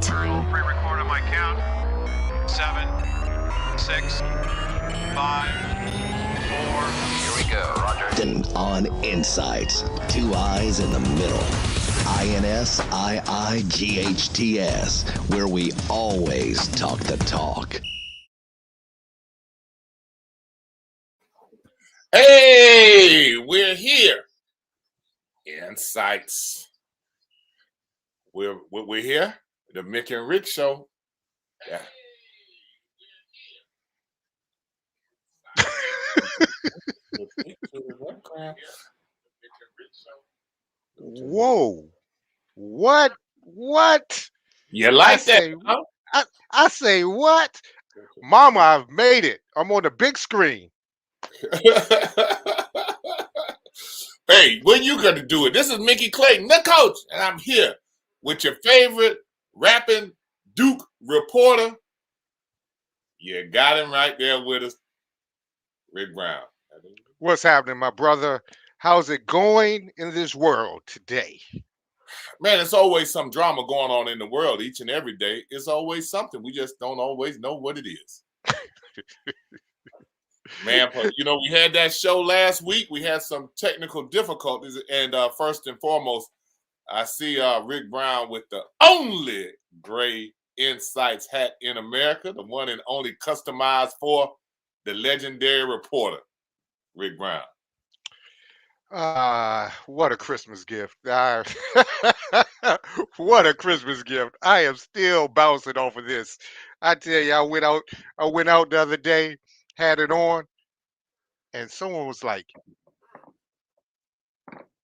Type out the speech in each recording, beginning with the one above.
time. Pre-record on my count. 7, 6, 5, 4. Here we go, Roger. And on Insights, two eyes in the middle. INSiiGHTS, where we always talk the talk. Hey, we're here. Insights. We're here. The Mick and Rick show. Yeah. Whoa. What? You like I say, I say what? Mama, I've made it. I'm on the big screen. Hey, when you gonna do it? This is Mickey Clayton, the coach, and I'm here with your favorite rapping Duke reporter. You got him right there with us, Rick Brown. What's happening, my brother? How's it going in this world today? Man, it's always some drama going on in the world each and every day. It's always something. We just don't always know what it is. Man, you know, we had that show last week. We had some technical difficulties. And first and foremost, I see Rick Brown with the only gray Insights hat in America, the one and only customized for the legendary reporter, Rick Brown. What a Christmas gift. What a Christmas gift. I am still bouncing off of this. I tell you, I went out the other day, had it on, and someone was like,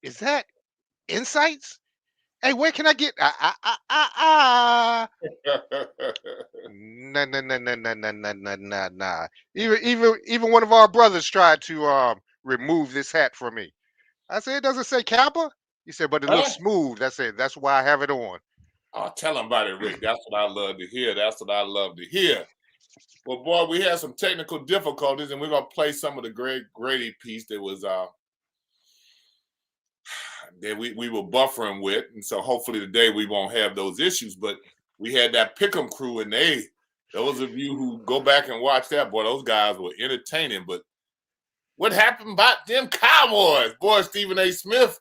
"Is that Insights? Hey, where can I get Nah. Even one of our brothers tried to remove this hat from me. I said, it doesn't say Kappa. He said, but it looks smooth. That's it. That's why I have it on. Oh, tell him about it, Rick. That's what I love to hear. That's what I love to hear. Well, boy, we had some technical difficulties, and we're gonna play some of the Greg Grady piece that was that we were buffering with, and so hopefully today we won't have those issues. But we had that Pick'em crew, and those of you who go back and watch that, boy, those guys were entertaining. But what happened about them Cowboys? Boy, Stephen A. Smith,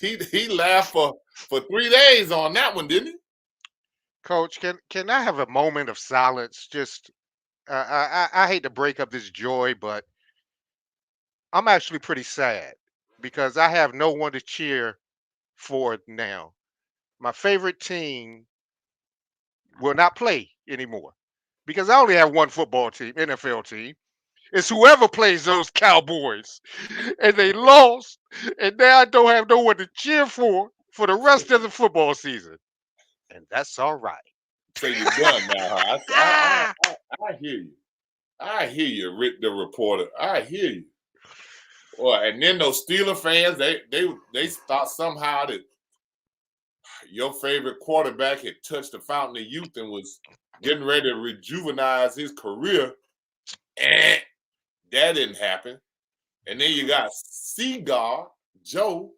he laughed for 3 days on that one, didn't he? Coach, can I have a moment of silence? Just I hate to break up this joy, but I'm actually pretty sad because I have no one to cheer for now. My favorite team will not play anymore because I only have one football team, NFL team. It's whoever plays those Cowboys. And they lost, and now I don't have no one to cheer for the rest of the football season. And that's all right. So you're done now, huh? I hear you. I hear you, Rick the reporter. I hear you. Well, and then those Steeler fans, they thought somehow that your favorite quarterback had touched the fountain of youth and was getting ready to rejuvenize his career. And that didn't happen. And then you got Seagull Joe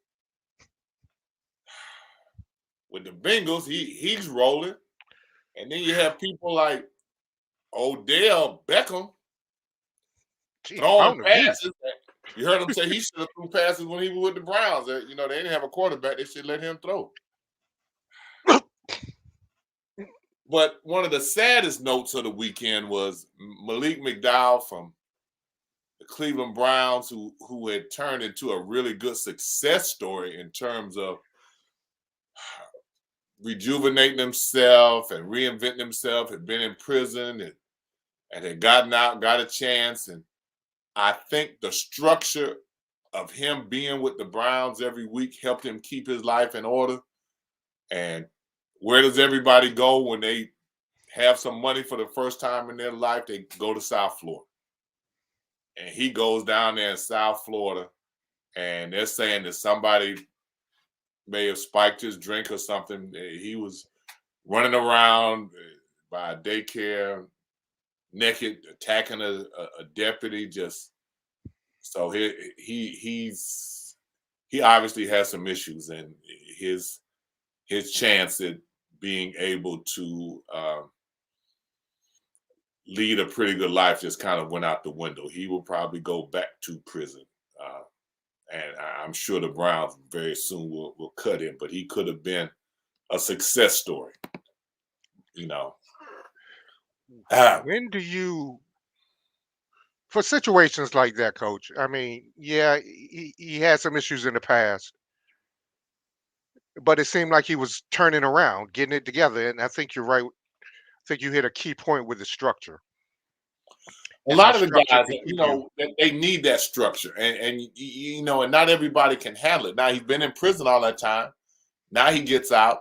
with the Bengals. He's rolling. And then you have people like Odell Beckham throwing passes. You heard him say he should have threw passes when he was with the Browns. You know, they didn't have a quarterback. They should let him throw. But one of the saddest notes of the weekend was Malik McDowell from the Cleveland Browns, who had turned into a really good success story in terms of rejuvenating himself and reinventing himself, had been in prison and had gotten out, got a chance. And I think the structure of him being with the Browns every week helped him keep his life in order. And where does everybody go when they have some money for the first time in their life? They go to South Florida. And he goes down there in South Florida, and they're saying that somebody may have spiked his drink or something. He was running around by a daycare naked, attacking a deputy. Just so he obviously has some issues, and his chance at being able to lead a pretty good life just kind of went out the window. He will probably go back to prison. And I'm sure the Browns very soon will cut him, but he could have been a success story, you know. When do you, for situations like that, Coach, I mean, yeah, he had some issues in the past, but it seemed like he was turning around, getting it together. And I think you're right. I think you hit a key point with the structure. A lot of the guys, you know, they need that structure, and you know, and not everybody can handle it. Now he's been in prison all that time. Now he gets out,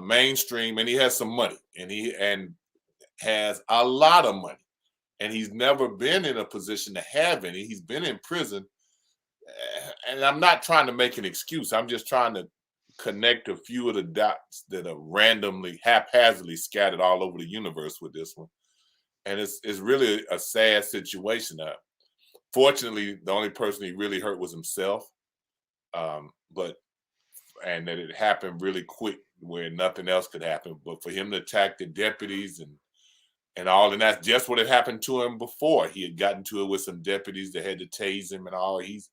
mainstream, and he has some money, and has a lot of money, and he's never been in a position to have any. He's been in prison, and I'm not trying to make an excuse. I'm just trying to connect a few of the dots that are randomly, haphazardly scattered all over the universe with this one. And it's really a sad situation. Fortunately, the only person he really hurt was himself. And that it happened really quick where nothing else could happen. But for him to attack the deputies and all, and that's just what had happened to him before. He had gotten to it with some deputies that had to tase him and all. He's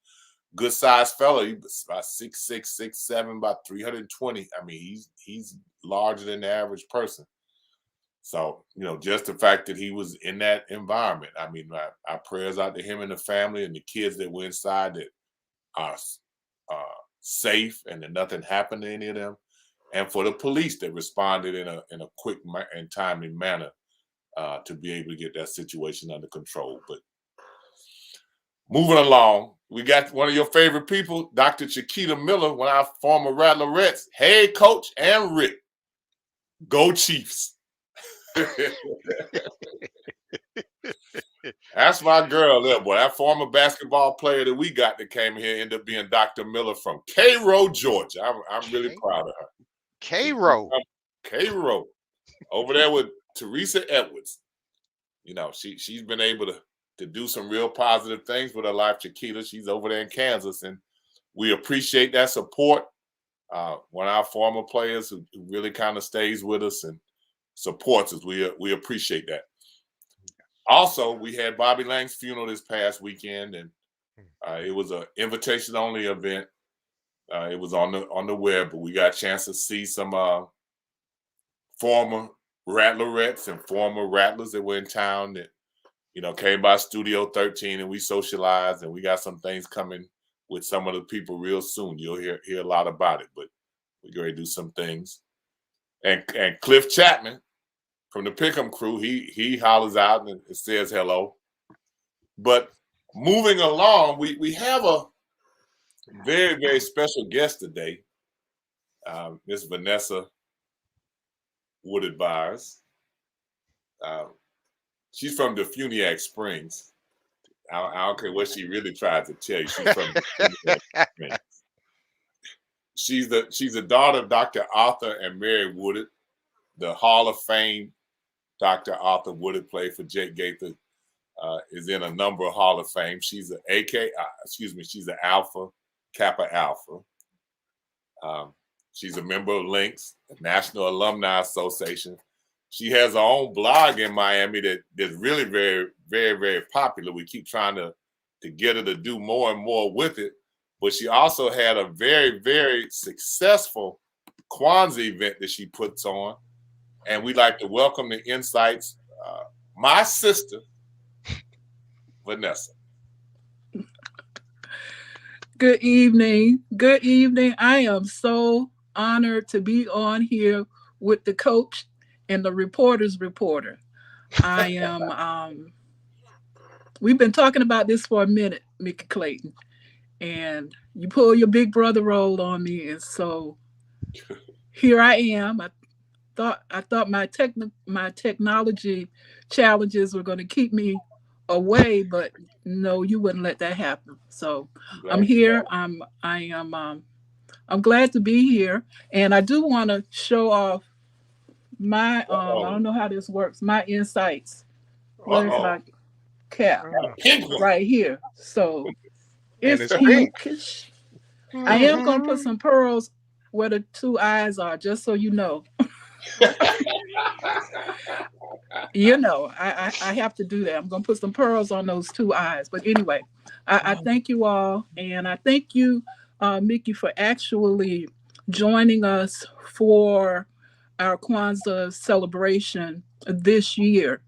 a good sized fellow. He was about 6'6", 6'7", about 320. I mean, he's larger than the average person. So, you know, just the fact that he was in that environment, I mean, our prayers out to him and the family and the kids that were inside that are safe and that nothing happened to any of them, and for the police that responded in a quick and timely manner to be able to get that situation under control. But moving along, we got one of your favorite people, Dr. Chiquita Miller, one of our former Rattlerettes, head coach and Rick. Go Chiefs. That's my girl there, boy. That former basketball player that we got that came here ended up being Dr. Miller from Cairo, Georgia. I'm really proud of her. Cairo. Over there with Teresa Edwards. You know, she's been able to do some real positive things with her life, Chiquita. She's over there in Kansas, and we appreciate that support. One of our former players who really kind of stays with us and supports us. We appreciate that. Also, we had Bobby Lang's funeral this past weekend, and it was an invitation-only event. It was on the web, but we got a chance to see some former Rattlerettes and former Rattlers that were in town that, you know, came by Studio 13, and we socialized, and we got some things coming with some of the people real soon. You'll hear a lot about it, but we're going to do some things. And Cliff Chapman from the Pick'em crew, he hollers out and says hello. But moving along, we have a very, very special guest today, Miss Vanessa Woodard Byers. She's from the Funiac Springs. I don't care what she really tried to tell you. She's from the Funiac Springs. She's the daughter of Dr. Arthur and Mary Woodard, the Hall of Fame. Dr. Arthur Woodard played for Jake Gaither, is in a number of Hall of Fame. She's she's an Alpha, Kappa Alpha. She's a member of LINCS, the National Alumni Association. She has her own blog in Miami that's really very, very, very popular. We keep trying to get her to do more and more with it. But she also had a very, very successful Kwanza event that she puts on. And we'd like to welcome the insights, my sister, Vanessa. Good evening. Good evening. I am so honored to be on here with the coach and the reporter's reporter. I am, we've been talking about this for a minute, Mickey Clayton. And you pull your big brother role on me, and so here I am. I thought my technology challenges were going to keep me away, but no, you wouldn't let that happen. So I'm here. I'm glad to be here, and I do want to show off my I don't know how this works. My insights. Where's my cap? Right here. So. It's pinkish. I am going to put some pearls where the two eyes are, just so you know. You know, I have to do that. I'm going to put some pearls on those two eyes. But anyway, I thank you all. And I thank you, Mickey, for actually joining us for our Kwanzaa celebration this year.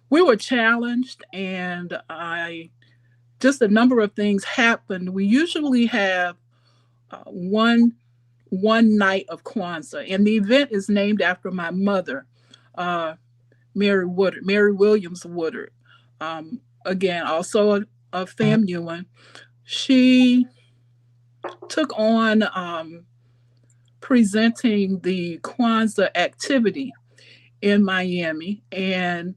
We were challenged, and just a number of things happened. We usually have one night of Kwanzaa, and the event is named after my mother, Mary Williams Woodard. Again, also a FAMUan. She took on presenting the Kwanzaa activity in Miami, and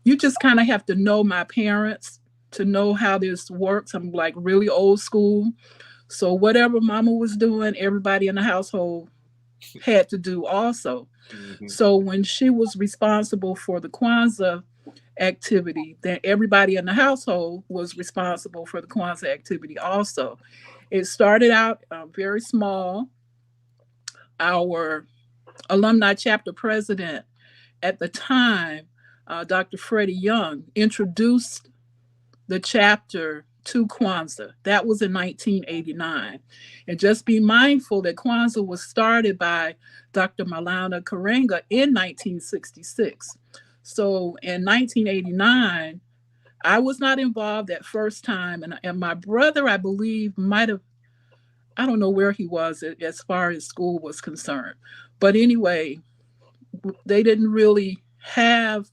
you just kind of have to know my parents to know how this works. I'm like really old school. So whatever mama was doing, everybody in the household had to do also. Mm-hmm. So when she was responsible for the Kwanzaa activity, then everybody in the household was responsible for the Kwanzaa activity also. It started out very small. Our alumni chapter president at the time, Dr. Freddie Young, introduced the chapter to Kwanzaa. That was in 1989. And just be mindful that Kwanzaa was started by Dr. Maulana Karenga in 1966. So in 1989, I was not involved that first time. And my brother, I believe, might have, I don't know where he was as far as school was concerned. But anyway, they didn't really have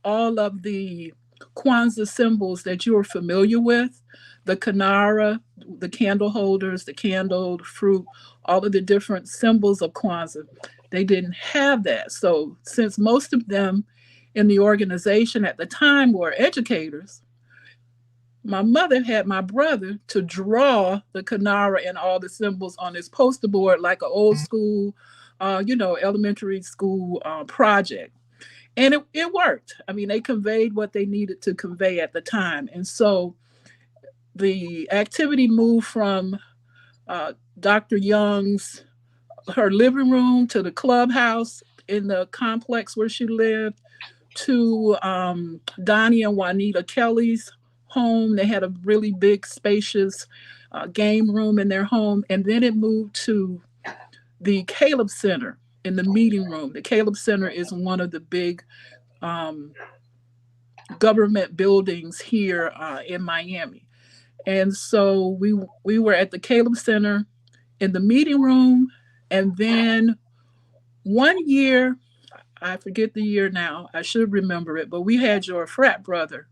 all of the Kwanzaa symbols that you're familiar with, the kinara, the candle holders, the candle, the fruit, all of the different symbols of Kwanzaa. They didn't have that. So since most of them in the organization at the time were educators, my mother had my brother to draw the kinara and all the symbols on his poster board like an old school, elementary school project. And it worked. I mean, they conveyed what they needed to convey at the time. And so the activity moved from Dr. Young's, her living room, to the clubhouse in the complex where she lived, to Donnie and Juanita Kelly's home. They had a really big, spacious game room in their home. And then it moved to the Caleb Center in the meeting room. The Caleb Center is one of the big government buildings here in Miami. And so we were at the Caleb Center in the meeting room. And then one year, I forget the year now, I should remember it, but we had your frat brother,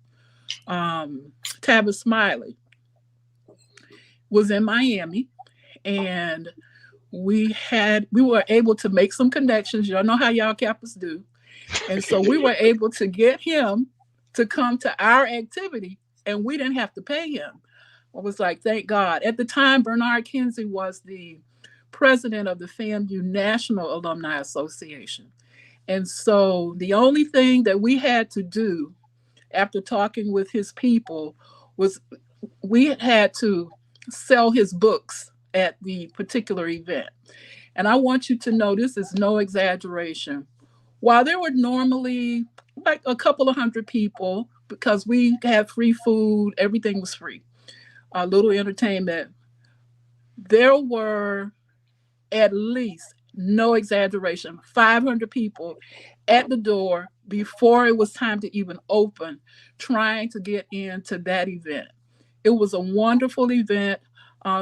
Tavis Smiley, was in Miami, and we were able to make some connections. Y'all know how y'all Kappas do. And so we were able to get him to come to our activity, and we didn't have to pay him. I was like, thank God. At the time, Bernard Kinsey was the president of the FAMU National Alumni Association. And so the only thing that we had to do after talking with his people was we had to sell his books at the particular event. And I want you to know this is no exaggeration. While there were normally like a couple of hundred people, because we had free food, everything was free, a little entertainment, there were at least, no exaggeration, 500 people at the door before it was time to even open, trying to get into that event. It was a wonderful event.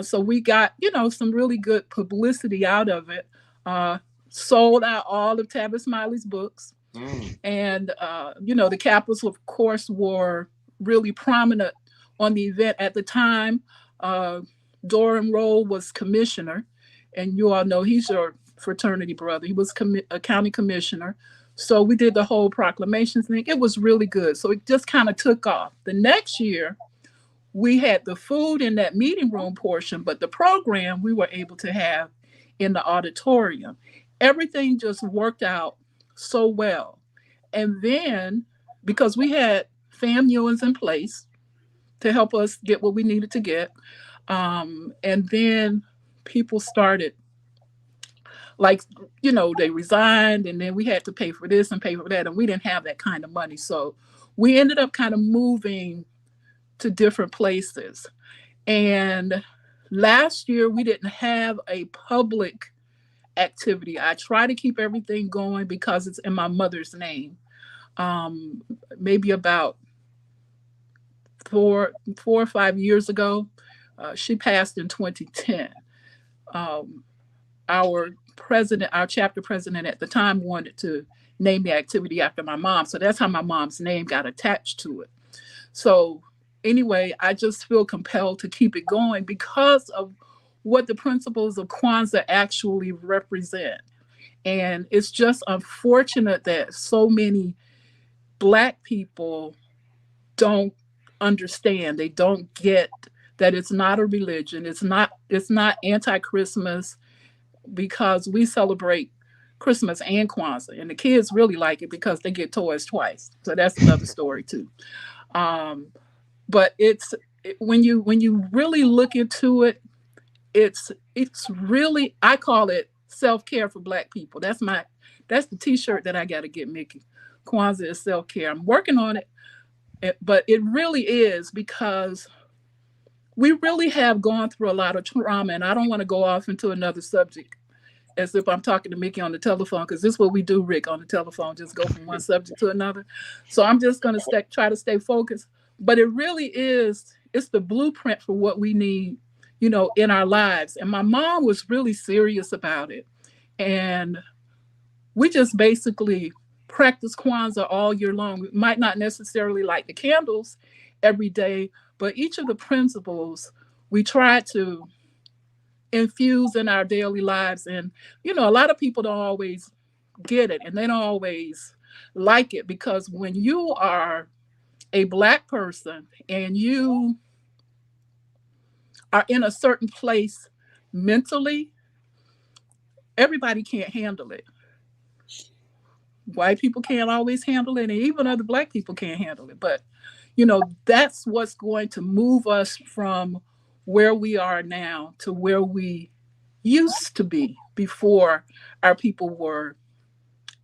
So we got, some really good publicity out of it. Sold out all of Tavis Smiley's books. And, the Kappas, of course, were really prominent on the event at the time. Doran Roll was commissioner, and you all know he's your fraternity brother. He was a county commissioner. So we did the whole proclamation thing. It was really good. So it just kind of took off. The next year, we had the food in that meeting room portion, but the program we were able to have in the auditorium. Everything just worked out so well. And then, because we had FAMUans in place to help us get what we needed to get, and then people started like, they resigned, and then we had to pay for this and pay for that, and we didn't have that kind of money. So we ended up kind of moving to different places. And last year we didn't have a public activity. I try to keep everything going because it's in my mother's name. Maybe about 4 or 5 years ago, she passed in 2010. Our chapter president at the time, wanted to name the activity after my mom. So that's how my mom's name got attached to it. So anyway, I just feel compelled to keep it going because of what the principles of Kwanzaa actually represent. And it's just unfortunate that so many Black people don't understand. They don't get that it's not a religion. It's not anti-Christmas, because we celebrate Christmas and Kwanzaa, and the kids really like it because they get toys twice. So that's another story too. But when you really look into it, it's really, I call it self-care for Black people. That's the t-shirt that I got to get, Mickey. Kwanzaa is self-care. I'm working on it, but it really is, because we really have gone through a lot of trauma, and I don't want to go off into another subject as if I'm talking to Mickey on the telephone, because this is what we do, Rick, on the telephone, just go from one subject to another. So I'm just going to try to stay focused. But it really is, it's the blueprint for what we need, in our lives. And my mom was really serious about it. And we just basically practice Kwanzaa all year long. We might not necessarily light the candles every day, but each of the principles we try to infuse in our daily lives. And, a lot of people don't always get it, and they don't always like it, because when you are a Black person and you are in a certain place mentally, everybody can't handle it. White people can't always handle it, and even other Black people can't handle it. But, that's what's going to move us from where we are now to where we used to be before our people were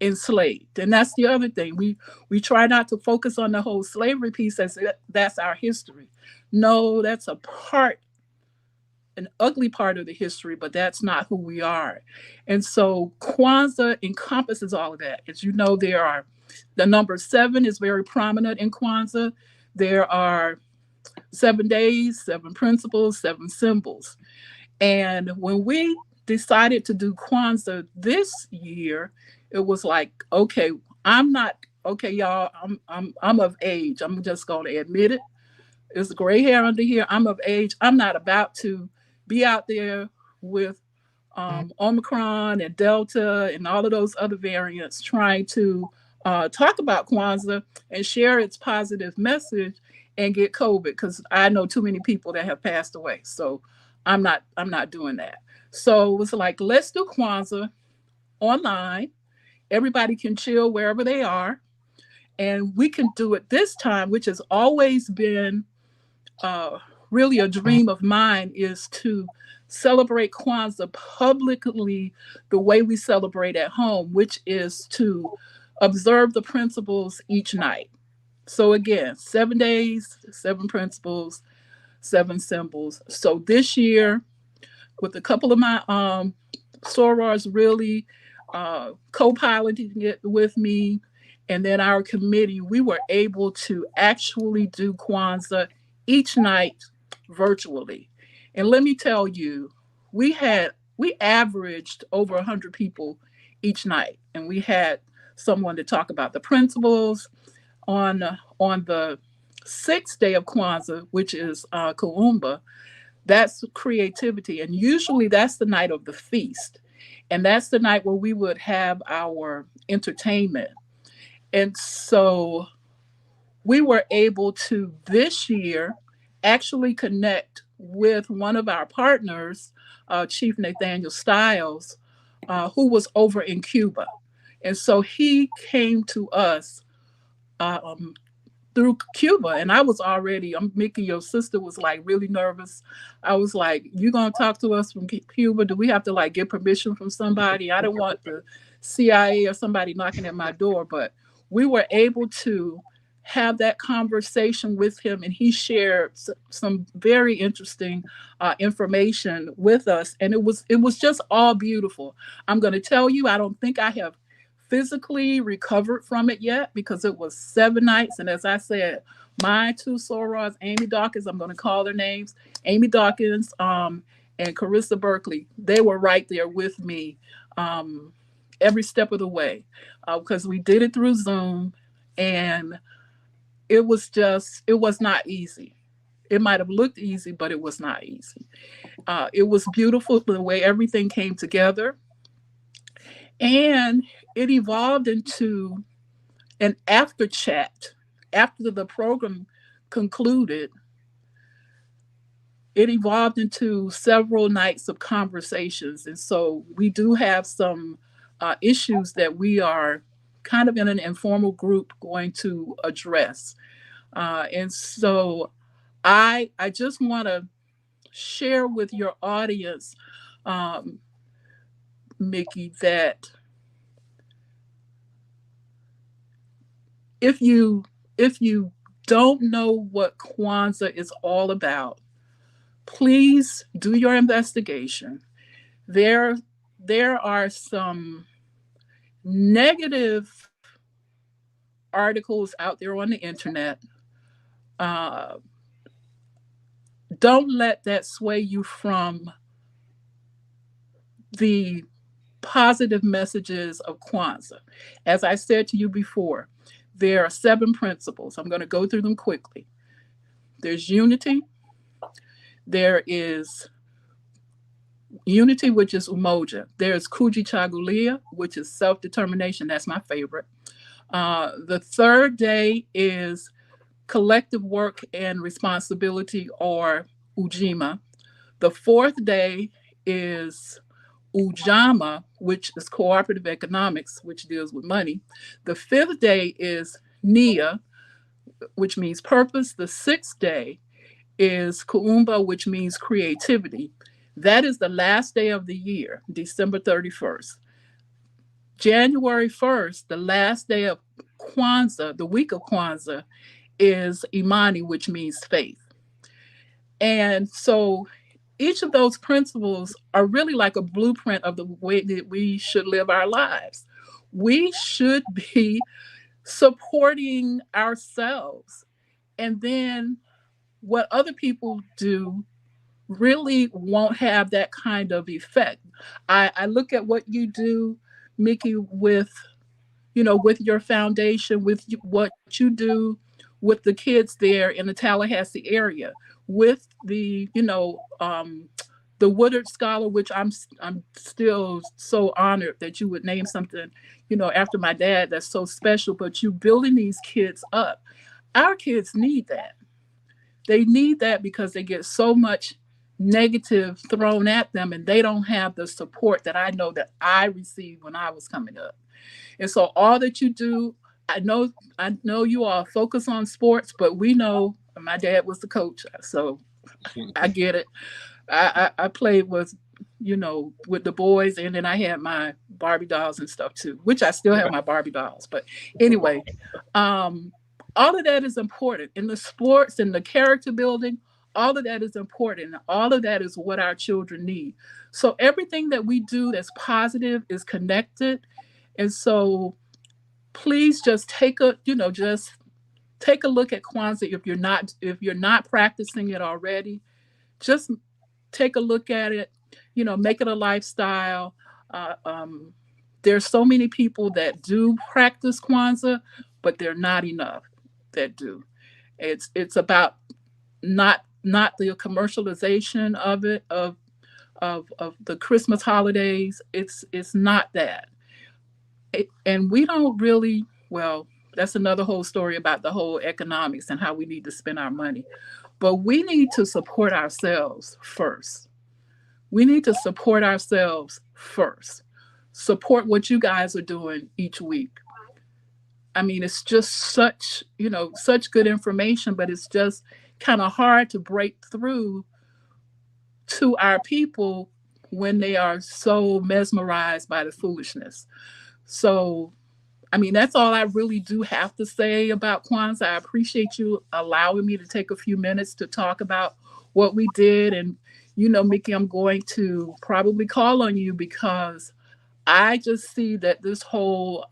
enslaved. And that's the other thing. We try not to focus on the whole slavery piece as that's our history. No, that's an ugly part of the history, but that's not who we are. And so Kwanzaa encompasses all of that. As you know, the number 7 is very prominent in Kwanzaa. There are 7 days, 7 principles, 7 symbols. And when we decided to do Kwanzaa this year, it was like, okay, y'all, I'm of age. I'm just going to admit it. There's gray hair under here. I'm of age. I'm not about to be out there with Omicron and Delta and all of those other variants trying to talk about Kwanzaa and share its positive message and get COVID, because I know too many people that have passed away. So I'm not doing that. So it was like, let's do Kwanzaa online. Everybody can chill wherever they are. And we can do it this time, which has always been really a dream of mine, is to celebrate Kwanzaa publicly the way we celebrate at home, which is to observe the principles each night. So again, 7 days, 7 principles, 7 symbols. So this year, with a couple of my sorors really co-piloting it with me, and then our committee, we were able to actually do Kwanzaa each night virtually. And let me tell you, we averaged over 100 people each night, and we had someone to talk about the principles. On the 6th day of Kwanzaa, which is Kuumba, that's creativity. And usually that's the night of the feast. And that's the night where we would have our entertainment. And so we were able to this year actually connect with one of our partners, Chief Nathaniel Stiles, who was over in Cuba. And so he came to us through Cuba. And I was already, Mickey, your sister was like really nervous. I was like, you gonna talk to us from Cuba? Do we have to like get permission from somebody? I didn't want the CIA or somebody knocking at my door, but we were able to have that conversation with him, and he shared some very interesting information with us, and it was just all beautiful. I'm going to tell you, I don't think I have physically recovered from it yet, because it was 7 nights, and as I said, my two sorors, Amy Dawkins, I'm going to call their names, Amy Dawkins and Carissa Berkeley, they were right there with me every step of the way, because we did it through Zoom, and it was not easy. It might have looked easy, but it was not easy. It was beautiful the way everything came together. And it evolved into an after chat. After the program concluded, it evolved into several nights of conversations. And so we do have some issues that we are kind of in an informal group going to address. And so I just want to share with your audience, Mickey, that if you don't know what Kwanzaa is all about, please do your investigation. There are some negative articles out there on the internet. Don't let that sway you from the positive messages of Kwanzaa. As I said to you before, there are 7 principles. I'm going to go through them quickly. There's unity. There is unity, which is umoja. There's kujichagulia, which is self-determination. That's my favorite. The third day is collective work and responsibility, or ujima. The fourth day is ujama, which is cooperative economics, which deals with money. The fifth day is nia, which means purpose. The sixth day is kuumba, which means creativity. That is the last day of the year, December 31st. January 1st, the last day of Kwanzaa, the week of Kwanzaa, is Imani, which means faith. And so each of those principles are really like a blueprint of the way that we should live our lives. We should be supporting ourselves. And then what other people do really won't have that kind of effect. I look at what you do, Mickey, with your foundation, with what you do with the kids there in the Tallahassee area, with the Woodard Scholar, which I'm still so honored that you would name something, after my dad, that's so special. But you building these kids up. Our kids need that. They need that because they get so much negative thrown at them, and they don't have the support that I know that I received when I was coming up. And so all that you do, I know you all focus on sports, but we know my dad was the coach, so I get it. I played with the boys, and then I had my Barbie dolls and stuff too, which I still have my Barbie dolls. But anyway, all of that is important in the sports and the character building. All of that is important. All of that is what our children need. So everything that we do that's positive is connected. And so please just take a look at Kwanzaa. If you're not practicing it already, just take a look at it, make it a lifestyle. There's so many people that do practice Kwanzaa, but they're not enough that do. It's about not the commercialization of it, of the Christmas holidays. It's not that. And we don't really, well, that's another whole story about the whole economics and how we need to spend our money. But we need to support ourselves first. We need to support ourselves first. Support what you guys are doing each week. I mean, it's just such, such good information, but it's just kind of hard to break through to our people when they are so mesmerized by the foolishness. So, I mean, that's all I really do have to say about Kwanzaa. I appreciate you allowing me to take a few minutes to talk about what we did. And, Mickey, I'm going to probably call on you because I just see that this whole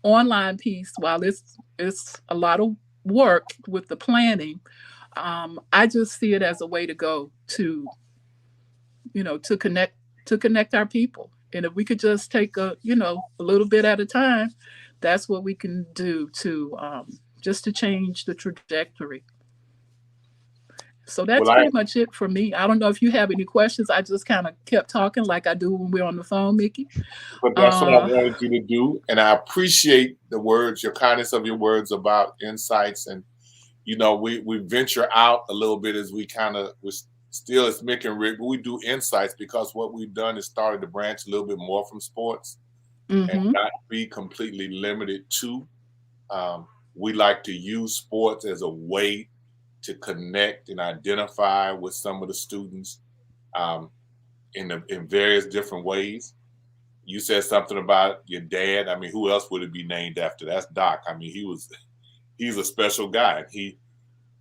online piece, while it's a lot of work with the planning, I just see it as a way to go to, to connect our people. And if we could just take a little bit at a time, that's what we can do to just to change the trajectory. So that's Well, pretty much it for me. I don't know if you have any questions. I just kind of kept talking like I do when we're on the phone, Mickey. but that's what I wanted you to do, and I appreciate the words, your kindness of your words about insights, and we venture out a little bit as we still as Mick and Rick, but we do insights because what we've done is started to branch a little bit more from sports and not be completely limited to. We like to use sports as a way to connect and identify with some of the students in various different ways. You said something about your dad. I mean, who else would it be named after? That's Doc. I mean, he's a special guy. He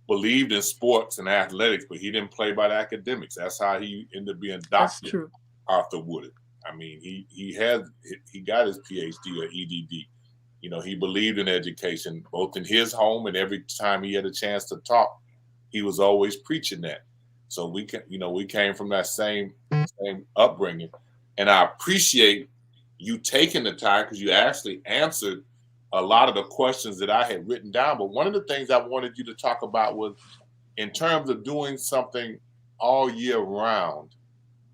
believed in sports and athletics, but he didn't play by the academics. That's how he ended up being Dr. Arthur Woodard. I mean, he got his PhD or EDD. He believed in education, both in his home and every time he had a chance to talk, he was always preaching that. So we came from that same upbringing, and I appreciate you taking the time because you actually answered a lot of the questions that I had written down. But one of the things I wanted you to talk about was in terms of doing something all year round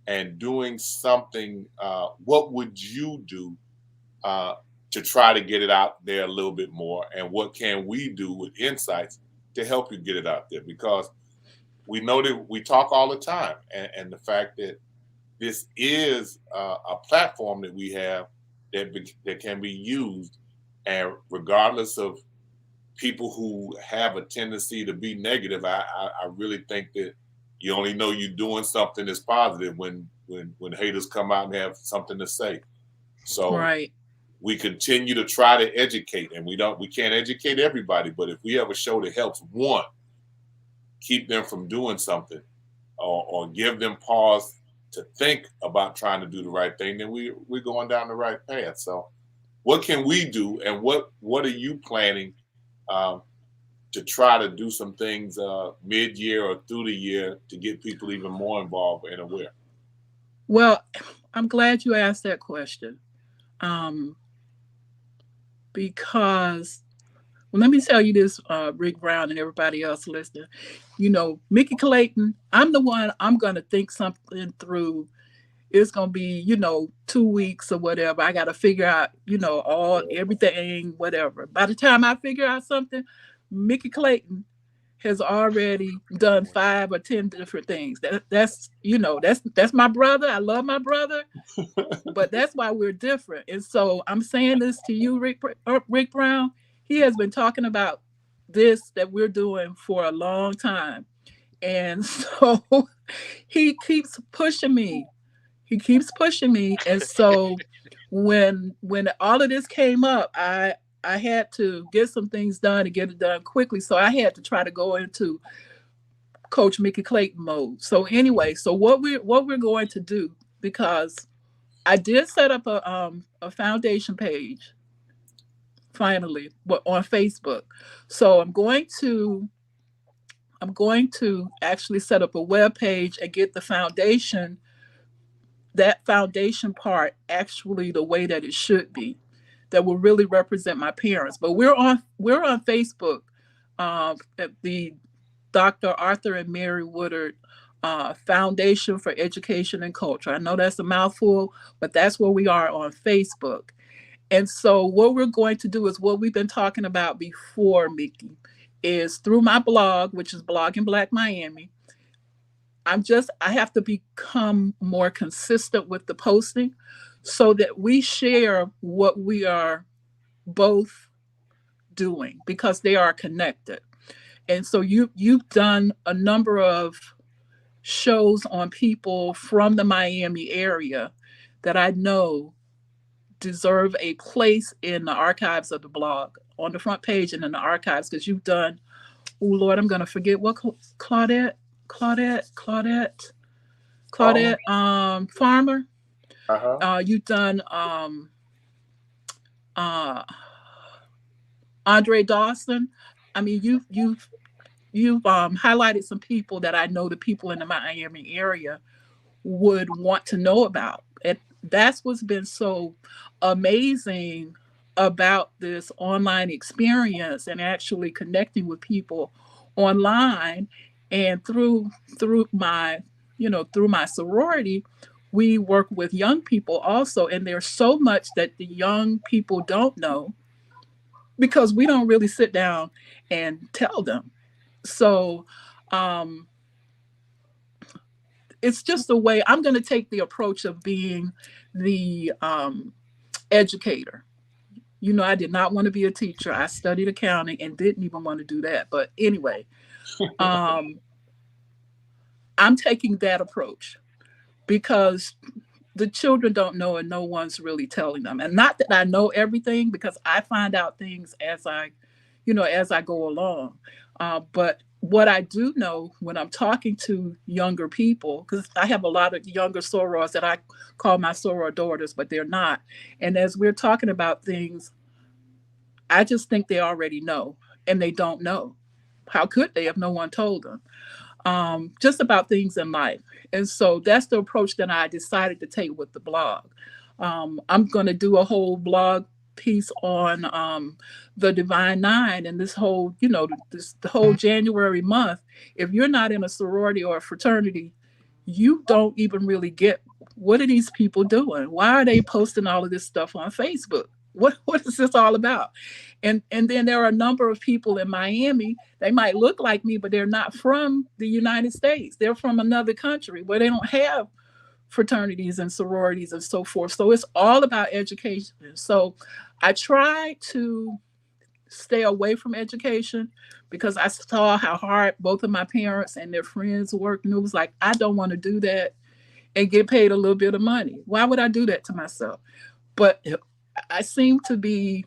and doing something, what would you do to try to get it out there a little bit more? And what can we do with insights to help you get it out there? Because we know that we talk all the time, and the fact that this is a platform that we have that can be used, and regardless of people who have a tendency to be negative, I really think that you only know you're doing something that's positive when haters come out and have something to say. So we continue to try to educate, and we can't educate everybody, but if we have a show that helps one keep them from doing something or give them pause to think about trying to do the right thing, then we're going down the right path. So what can we do, and what are you planning to try to do some things mid-year or through the year to get people even more involved and aware? Well, I'm glad you asked that question. Because let me tell you this, Rick Brown and everybody else listening. Mickey Clayton, I'm the one, I'm going to think something through. It's going to be, 2 weeks or whatever. I got to figure out, everything, whatever. By the time I figure out something, Mickey Clayton has already done 5 or 10 different things. That's my brother. I love my brother, but that's why we're different. And so I'm saying this to you, Rick Brown. He has been talking about this that we're doing for a long time. And so he keeps pushing me. And so when all of this came up, I had to get some things done and get it done quickly. So I had to try to go into Coach Mickey Clayton mode. So anyway, so what we're going to do, because I did set up a foundation page finally, but on Facebook. So I'm going to actually set up a web page and get the foundation, that foundation part actually the way that it should be, that will really represent my parents. But we're on Facebook at the Dr. Arthur and Mary Woodard Foundation for Education and Culture. I know that's a mouthful, but that's where we are on Facebook. And so what we're going to do is what we've been talking about before, Mickey, is through my blog, which is Blogging Black Miami. I have to become more consistent with the posting so that we share what we are both doing because they are connected. And so you've done a number of shows on people from the Miami area that I know deserve a place in the archives of the blog, on the front page and in the archives, because you've done, oh Lord, I'm gonna forget what Claudette Farmer. You've done Andre Dawson. I mean, you've highlighted some people that I know the people in the Miami area would want to know about. And that's what's been so amazing about this online experience and actually connecting with people online. And through my, through my sorority, we work with young people also. And there's so much that the young people don't know because we don't really sit down and tell them. So it's just a way. I'm going to take the approach of being the educator. I did not want to be a teacher. I studied accounting and didn't even want to do that. But anyway, I'm taking that approach because the children don't know and no one's really telling them. And not that I know everything, because I find out things as I go along. But what I do know when I'm talking to younger people, because I have a lot of younger sorors that I call my soror daughters, but they're not. And as we're talking about things, I just think they already know, and they don't know. How could they if no one told them? Just about things in life. And so that's the approach that I decided to take with the blog. I'm going to do a whole blog piece on the Divine Nine and this whole, the whole January month. If you're not in a sorority or a fraternity, you don't even really get, what are these people doing? Why are they posting all of this stuff on Facebook? What is this all about? And then there are a number of people in Miami, they might look like me, but they're not from the United States. They're from another country where they don't have fraternities and sororities and so forth. So it's all about education. So I try to stay away from education because I saw how hard both of my parents and their friends worked. And it was like, I don't want to do that and get paid a little bit of money. Why would I do that to myself? But I seem to be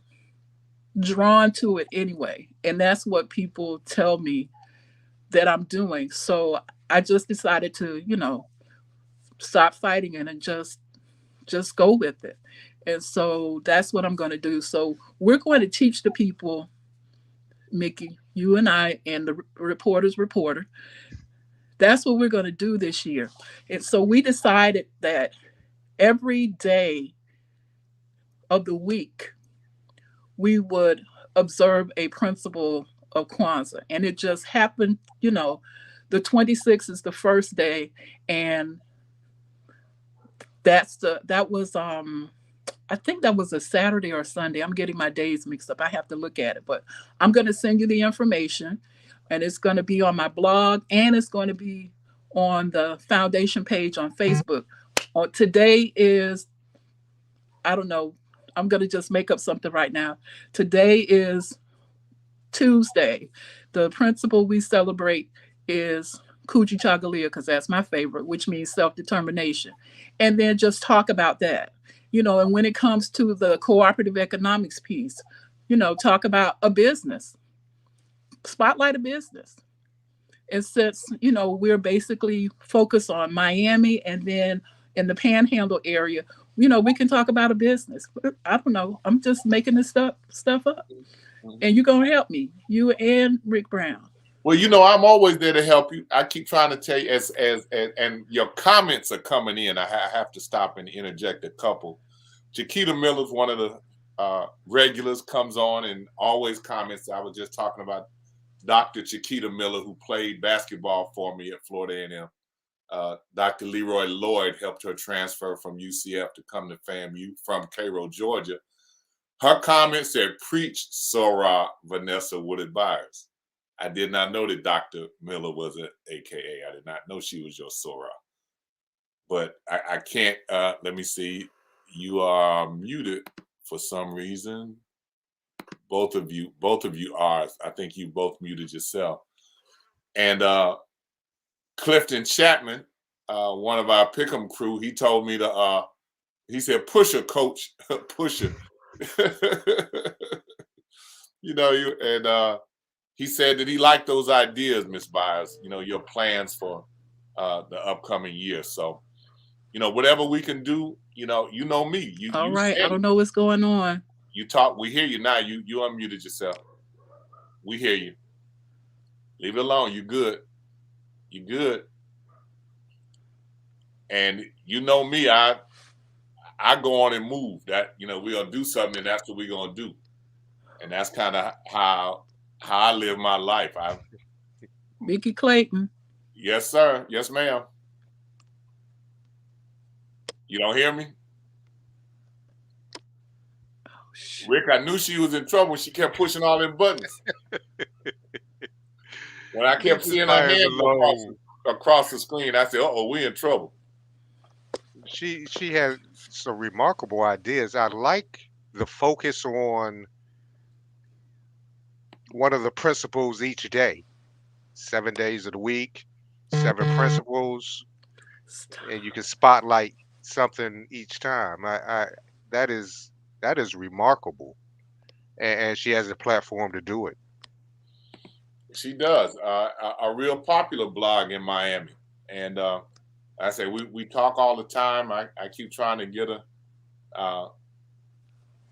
drawn to it anyway. And that's what people tell me that I'm doing. So I just decided to, stop fighting it and just go with it. And so that's what I'm going to do. So we're going to teach the people, Mickey, you and I, and the reporter's reporter. That's what we're going to do this year. And so we decided that every day of the week, we would observe a principle of Kwanzaa. And it just happened, the 26th is the first day. And that was I think that was a Saturday or Sunday. I'm getting my days mixed up. I have to look at it, but I'm going to send you the information, and it's going to be on my blog, and it's going to be on the foundation page on Facebook. Today is, I don't know, I'm going to just make up something right now. Today is Tuesday. The principle we celebrate is Kuji Chagalia, because that's my favorite, which means self-determination. And then just talk about that. And when it comes to the cooperative economics piece, talk about a business, spotlight a business. And since, we're basically focused on Miami and then in the Panhandle area, we can talk about a business. I don't know. I'm just making this stuff up. And you're going to help me, you and Rick Brown. Well, I'm always there to help you. I keep trying to tell you and your comments are coming in. I have to stop and interject a couple. Chiquita Miller's one of the regulars, comes on and always comments. I was just talking about Dr. Chiquita Miller, who played basketball for me at Florida A&M. Dr. Leroy Lloyd helped her transfer from UCF to come to FAMU from Cairo, Georgia. Her comment said, "Preach, Soror Vanessa Woodard Byers." I did not know that Dr. Miller was an AKA. I did not know she was your soror. But I can't, let me see. You are muted for some reason. Both of you are. I think you both muted yourself. And Clifton Chapman, one of our Pick'em crew, he told me to. He said, "Push her, coach, push her." He said that he liked those ideas, Miss Byers. Your plans for the upcoming year. So, whatever we can do. You know me. All right. I don't know what's going on. You talk. We hear you now. You unmuted yourself. We hear you. Leave it alone. You good. You good. And you know me. I go on and move. That we're gonna do something, and that's what we're gonna do. And that's kind of how I live my life. Mickey Clayton. Yes, sir. Yes, ma'am. You don't hear me? Rick, I knew she was in trouble when she kept pushing all them buttons. When I kept seeing her hand across the screen, I said, "Uh-oh, we're in trouble." She has some remarkable ideas. I like the focus on one of the principles each day. 7 days of the week, 7 principles, and you can spotlight something each time. That is remarkable, and she has a platform to do it. She does. A real popular blog in Miami, and I say we talk all the time. I keep trying to get her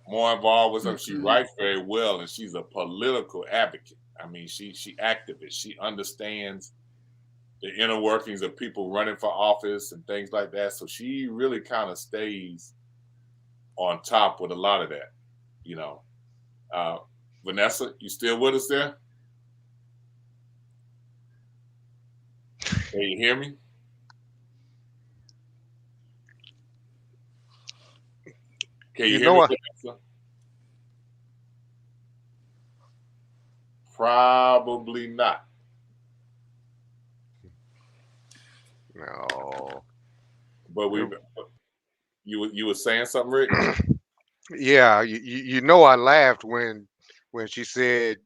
more involved with her. She writes very well, and she's a political advocate. I mean, she activist. She understands the inner workings of people running for office and things like that. So she really kind of stays on top with a lot of that. Vanessa, you still with us there? Can you hear me? Can you hear me, Vanessa? Probably not. No. But you were saying something, Rick? Yeah, I laughed when she said,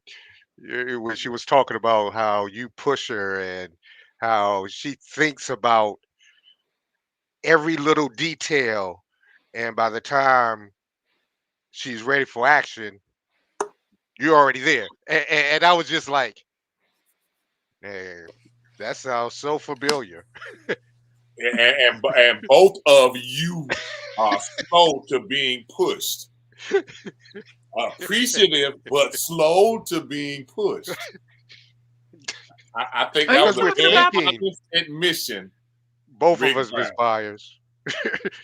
when she was talking about how you push her and how she thinks about every little detail, and by the time she's ready for action, you're already there. And I was just like, man, that sounds so familiar. And both of you are slow to being pushed. Appreciative, but slow to being pushed. I think that was a very honest admission. Both of us, Ms. Byers.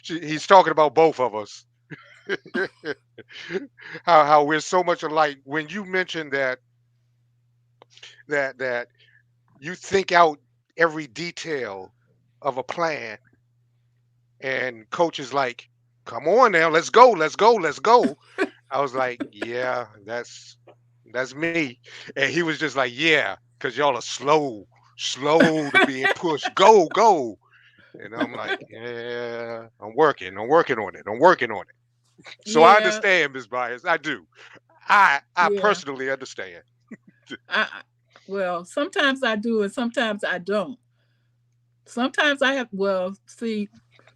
He's talking about both of us. how we're so much alike. When you mentioned that you think out every detail of a plan, and coach is like, "Come on now, let's go. I was like, yeah, that's me. And he was just like, yeah, because y'all are slow to being pushed. Go. And I'm like, yeah, I'm working on it. So I understand, Ms. Byers. I do. I personally understand. Well, sometimes I do and sometimes I don't. Sometimes I have, see,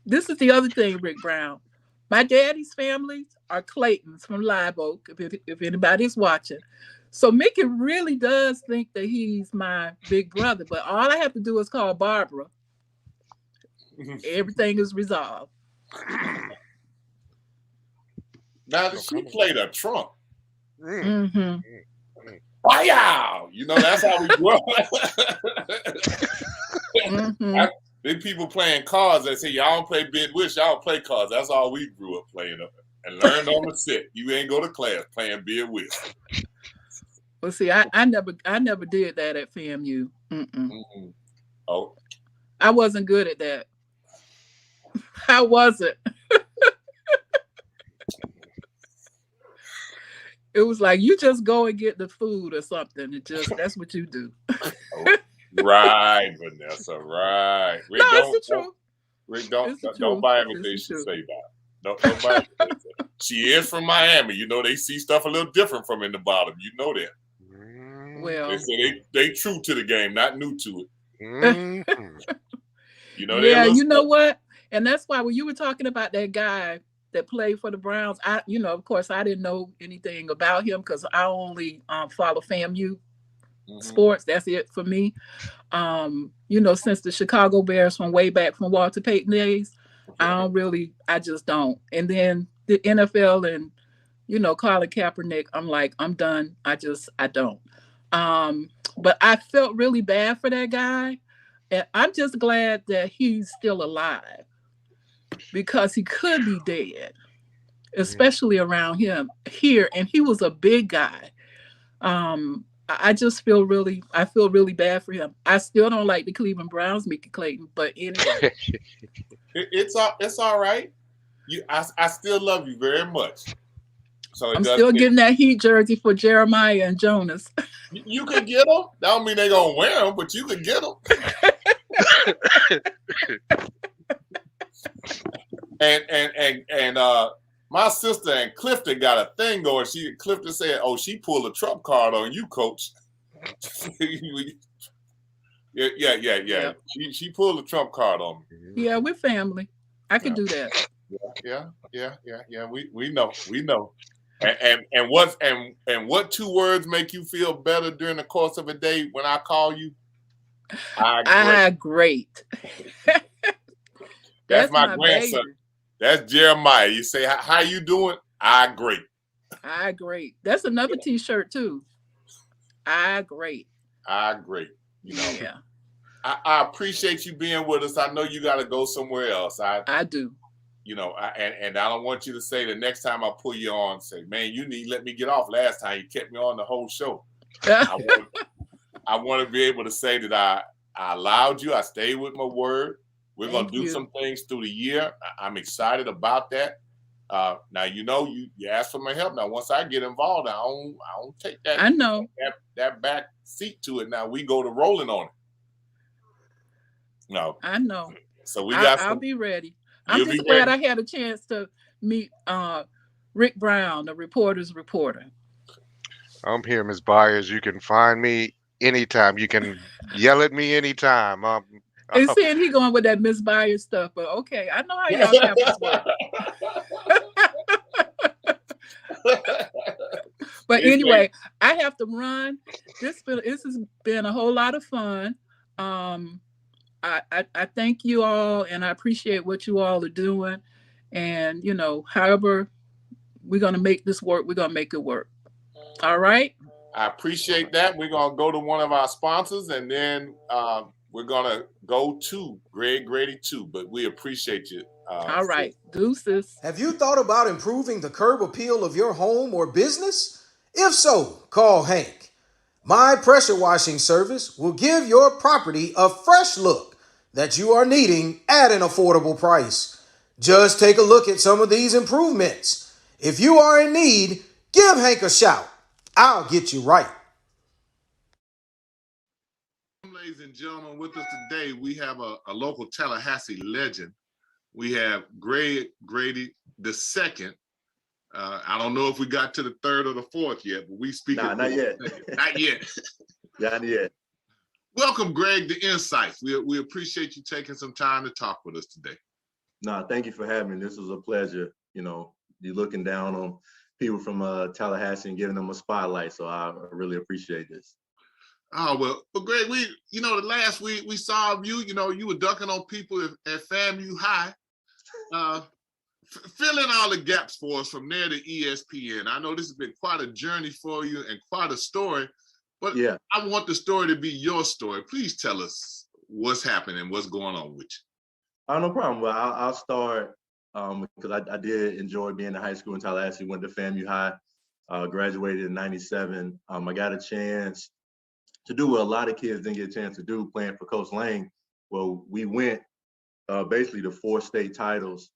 this is the other thing, Rick Brown. My daddy's family are Claytons from Live Oak, if anybody's watching. So Mickey really does think that he's my big brother, but all I have to do is call Barbara. Everything is resolved. Now, she played a trump. Mm-hmm. Wow! That's how we grew up. Mm-hmm. Then people playing cards. They say, y'all don't play bid wish, y'all don't play cards. That's all we grew up playing and learned on the set. You ain't go to class playing bid wish. Well, see, I never did that at FAMU. Mm-hmm. Oh, I wasn't good at that. I wasn't. It was like, you just go and get the food or something. That's what you do. Oh, right, Vanessa, right. Rick, no, it's the truth. Rick, don't buy everything she say about it. Don't buy everything. She is from Miami. You know, they see stuff a little different from in the bottom. You know that. Well, They say they true to the game, not new to it. You know, yeah, you know what? And that's why when you were talking about that guy that played for the Browns, of course, I didn't know anything about him because I only follow FAMU sports. That's it for me. Since the Chicago Bears from way back from Walter Payton days, I just don't. And then the NFL and, Colin Kaepernick, I'm like, I'm done. I don't. But I felt really bad for that guy. And I'm just glad that he's still alive because he could be dead, especially around here. And he was a big guy. I feel really bad for him. I still don't like the Cleveland Browns, Mickey Clayton, but anyway. it's all right. I still love you very much. So I'm still getting that Heat jersey for Jeremiah and Jonas. You can get them. That don't mean they're gonna wear them, but you can get them. and my sister and Clifton got a thing going. Clifton said, "Oh, she pulled a Trump card on you, Coach." Yeah. She pulled a Trump card on me. Yeah, we're family. I could do that. Yeah. We know. And what 2 words make you feel better during the course of a day when I call you? Great. That's my grandson. Baby. That's Jeremiah. You say, how you doing? Great. Great. That's another T-shirt too. Great. Great. Yeah. I appreciate you being with us. I know you got to go somewhere else. I do. And I don't want you to say the next time I pull you on, say, man, you need to let me get off. Last time you kept me on the whole show. I want to be able to say that I allowed you. I stayed with my word. We're going to do some things through the year. I'm excited about that. Now, you asked for my help. Now, once I get involved, I don't take that. I know that back seat to it. Now we go to rolling on it. No, I know. So we got. I'll be ready. I'm just glad I had a chance to meet Rick Brown, the reporter's reporter. I'm here, Ms. Byers. You can find me anytime. You can yell at me anytime. They saying he going with that Miss Byers stuff, but okay, I know how y'all have this work. But anyway, I have to run. This has been a whole lot of fun. I thank you all, and I appreciate what you all are doing. And however we're gonna make this work, we're gonna make it work. All right. I appreciate that. We're gonna go to one of our sponsors, and then we're gonna go to Greg Grady II. But we appreciate you. All right, deuces. Have you thought about improving the curb appeal of your home or business? If so, call Hank. My pressure washing service will give your property a fresh look that you are needing at an affordable price. Just take a look at some of these improvements. If you are in need, give Hank a shout. I'll get you right. Ladies and gentlemen, with us today, we have a local Tallahassee legend. We have Greg Grady II. I don't know if we got to the 3rd or the 4th yet, but we speak. Nah, not yet. Not yet. Not yet. Welcome, Greg, to INSiiGHTS. We appreciate you taking some time to talk with us today. Nah, thank you for having me. This was a pleasure. You looking down on people from Tallahassee and giving them a spotlight. So I really appreciate this. Oh, well, Greg, the last week we saw you, you were dunking on people at FAMU High. Fill in all the gaps for us from there to ESPN. I know this has been quite a journey for you and quite a story, but yeah, I want the story to be your story. Please tell us what's happening, what's going on with you. No problem. Well, I'll start because I did enjoy being in high school in Tallahassee, went to FAMU High, graduated in '97. I got a chance to do what a lot of kids didn't get a chance to do, playing for Coach Lang. Well, we went basically to 4 state titles,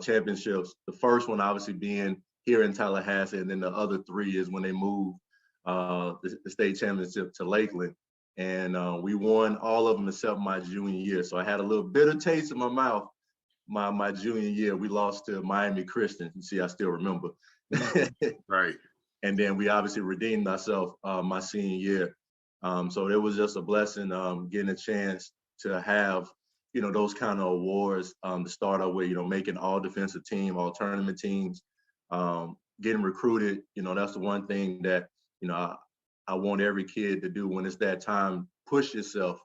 championships. The first one obviously being here in Tallahassee, and then the other 3 is when they moved the state championship to Lakeland. And we won all of them except my junior year. So I had a little bitter taste in my mouth my junior year, we lost to Miami Christian. You see, I still remember. Right. And then we obviously redeemed ourselves my senior year. So it was just a blessing getting a chance to have, those kind of awards to start out with, making all defensive team, all tournament teams, getting recruited. That's the one thing that, I want every kid to do when it's that time, push yourself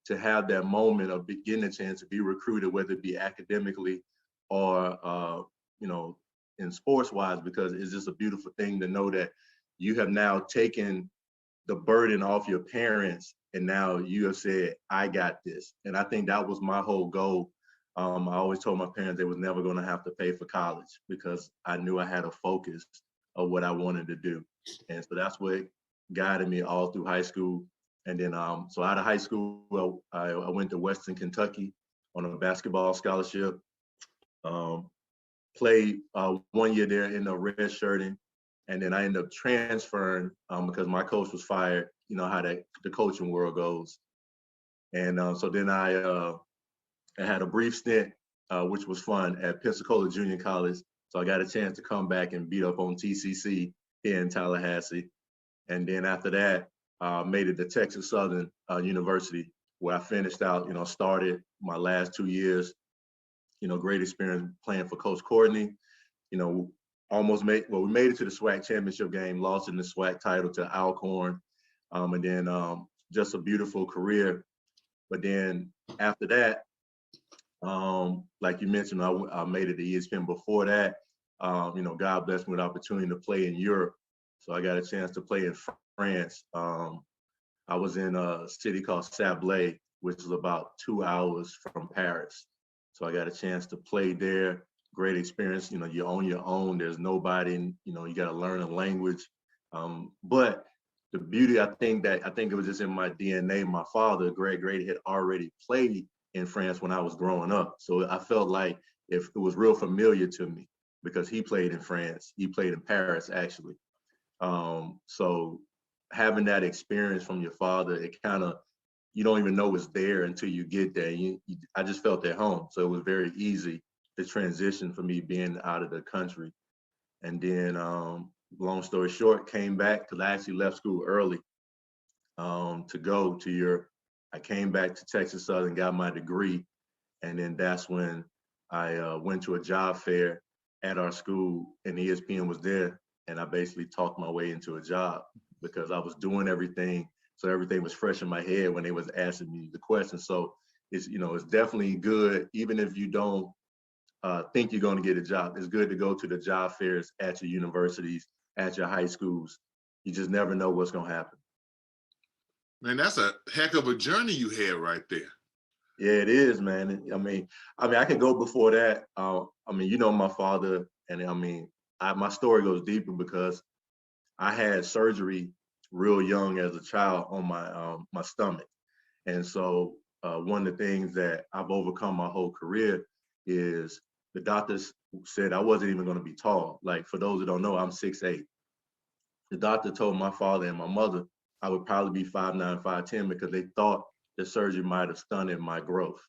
to have that moment of getting a chance to be recruited, whether it be academically or, in sports wise, because it's just a beautiful thing to know that you have now taken the burden off your parents and now you have said, I got this. And I think that was my whole goal. I always told my parents they was never going to have to pay for college because I knew I had a focus of what I wanted to do. And so that's what guided me all through high school. And then, so out of high school, well, I went to Western Kentucky on a basketball scholarship. Played 1 year there in the red shirting, and then I ended up transferring because my coach was fired. You know how the coaching world goes. And so then I had a brief stint, which was fun, at Pensacola Junior College. So I got a chance to come back and beat up on TCC here in Tallahassee. And then after that, made it to Texas Southern University, where I finished out, started my last 2 years. Great experience playing for Coach Courtney. Almost we made it to the SWAC championship game, lost in the SWAC title to Alcorn. And then just a beautiful career. But then after that, like you mentioned, I made it to ESPN. Before that, God blessed me with the opportunity to play in Europe. So I got a chance to play in France. I was in a city called Sablé, which is about 2 hours from Paris. So I got a chance to play there. Great experience. You're on your own. There's nobody. You got to learn a language. But the beauty, I think it was just in my DNA. My father, Greg Grady, had already played in France when I was growing up. So I felt like if it was real familiar to me because he played in France. He played in Paris, actually. So having that experience from your father, it kind of, you don't even know it's there until you get there. I just felt at home. So it was very easy to transition for me being out of the country. And then, long story short, came back because I actually left school early to go to Europe. I came back to Texas Southern, got my degree. And then that's when I went to a job fair at our school and ESPN was there. And I basically talked my way into a job because I was doing everything. So everything was fresh in my head when they was asking me the question. So it's definitely good, even if you don't think you're going to get a job. It's good to go to the job fairs at your universities, at your high schools. You just never know what's going to happen. Man, that's a heck of a journey you had right there. Yeah, it is, man. I mean, I can go before that. My father, and my story goes deeper because I had surgery real young as a child on my stomach. And so one of the things that I've overcome my whole career is the doctors said I wasn't even going to be tall. Like, for those that don't know, I'm 6'8". The doctor told my father and my mother I would probably be 5'9", 5'10", because they thought the surgery might have stunted my growth,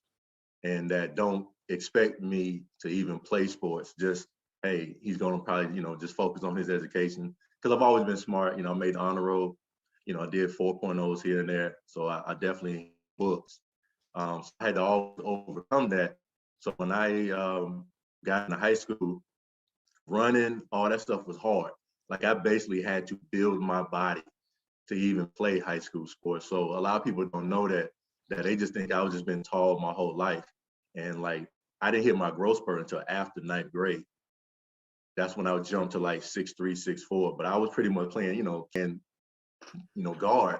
and that don't expect me to even play sports. Just, hey, he's going to probably, just focus on his education. Because I've always been smart. I made honor roll. I did 4.0s here and there. So I definitely books. So I had to always overcome that. So when I got into high school, running, all that stuff was hard. Like, I basically had to build my body to even play high school sports. So a lot of people don't know that they just think I was just been tall my whole life. And like, I didn't hit my growth spurt until after 9th grade. That's when I would jump to like 6'3", 6'4". But I was pretty much playing, guard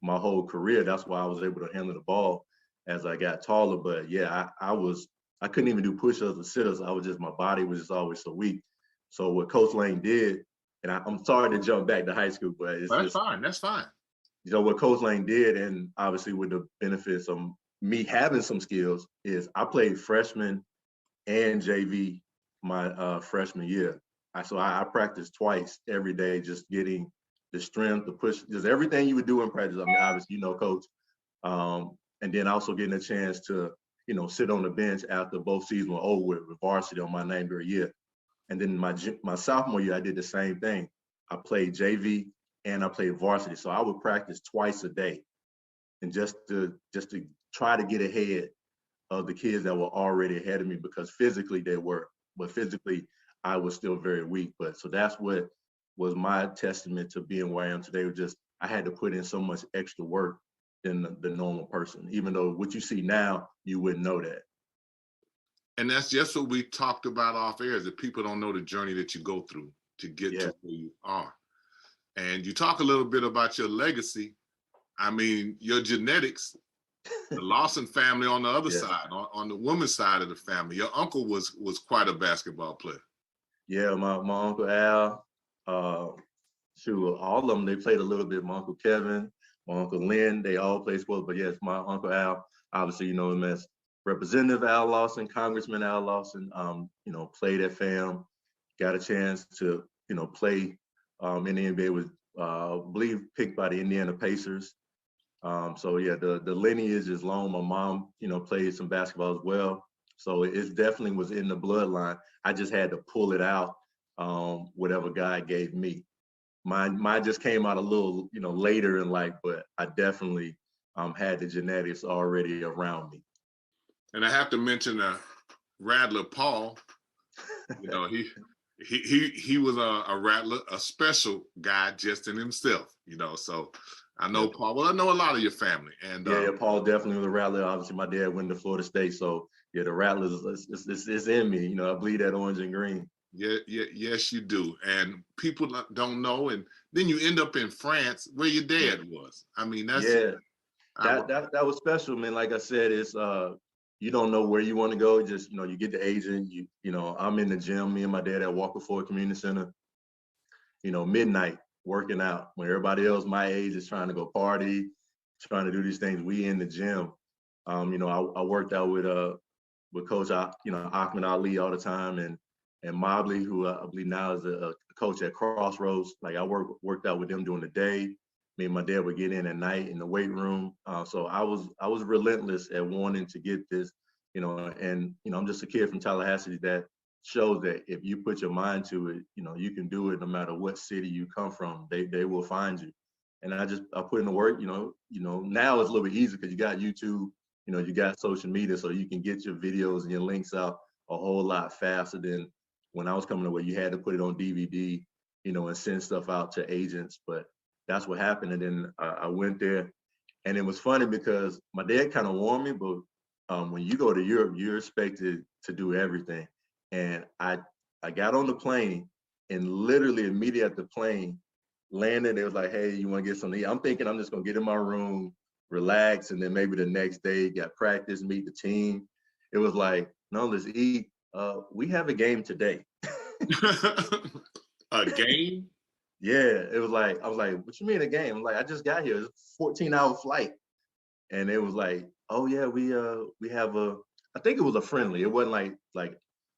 my whole career. That's why I was able to handle the ball as I got taller. But yeah, I couldn't even do push-ups or sit-ups. My body was just always so weak. So what Coach Lane did, and I'm sorry to jump back to high school, but That's fine. That's fine. What Coach Lane did, and obviously with the benefits of me having some skills, is I played freshman and JV my freshman year. I practiced twice every day, just getting the strength, the push, just everything you would do in practice. Obviously, Coach. And then also getting a chance to sit on the bench after both seasons were over with varsity on my 9th grade year. And then my sophomore year, I did the same thing. I played JV and I played varsity. So I would practice twice a day, and just to try to get ahead of the kids that were already ahead of me, because physically they were, but physically I was still very weak. But so that's what was my testament to being where I am today. Was just I had to put in so much extra work than the normal person, even though what you see now, you wouldn't know that. And that's just what we talked about off air, is that people don't know the journey that you go through to get to where you are. And you talk a little bit about your legacy. I mean, your genetics, the Lawson family on the other side, on the woman's side of the family, your uncle was quite a basketball player. Yeah, my Uncle Al, shoot, all of them, they played a little bit. My Uncle Kevin, my Uncle Lynn, they all played sports. But yes, my Uncle Al, obviously you know him as Representative Al Lawson, Congressman Al Lawson, played at FAM, got a chance to, play in the NBA, was, I believe, picked by the Indiana Pacers. So yeah, the lineage is long. My mom, played some basketball as well. So it definitely was in the bloodline. I just had to pull it out, whatever God gave me. Mine just came out a little, later in life, but I definitely had the genetics already around me. And I have to mention Rattler Paul. He was a rattler, a special guy just in himself. So I know Paul. Well, I know a lot of your family. And yeah, Paul definitely was a rattler. Obviously, my dad went to Florida State, so yeah, the rattlers it's in me. I bleed that orange and green. Yeah, yes, you do. And people don't know. And then you end up in France, where your dad was. I mean, that's that was special, man. Like I said, it's you don't know where you want to go. Just you get the agent. I'm in the gym. Me and my dad at Walker Ford Community Center. Midnight working out when everybody else my age is trying to go party, trying to do these things. We in the gym. I worked out with Coach Ahmed Ali all the time, and Mobley, who I believe now is a coach at Crossroads. Like I worked out with them during the day. Me and my dad would get in at night in the weight room. So I was relentless at wanting to get this, and I'm just a kid from Tallahassee that shows that if you put your mind to it, you can do it no matter what city you come from. They will find you. And I put in the work. Now it's a little bit easier because you got YouTube, you got social media, so you can get your videos and your links out a whole lot faster than when I was coming away. You had to put it on DVD, and send stuff out to agents. But that's what happened. And then I went there, and it was funny because my dad kind of warned me, but when you go to Europe, you're expected to do everything. And I got on the plane, and literally immediately at the plane landed, it was like, hey, you want to get something to eat? I'm thinking I'm just going to get in my room, relax, and then maybe the next day got practice, meet the team. It was like, no, let's eat. We have a game today. A game? Yeah, it was like, I was like, what you mean a game? I'm like, I just got here. It's a 14-hour flight. And it was like, oh yeah, we have I think it was a friendly. It wasn't like,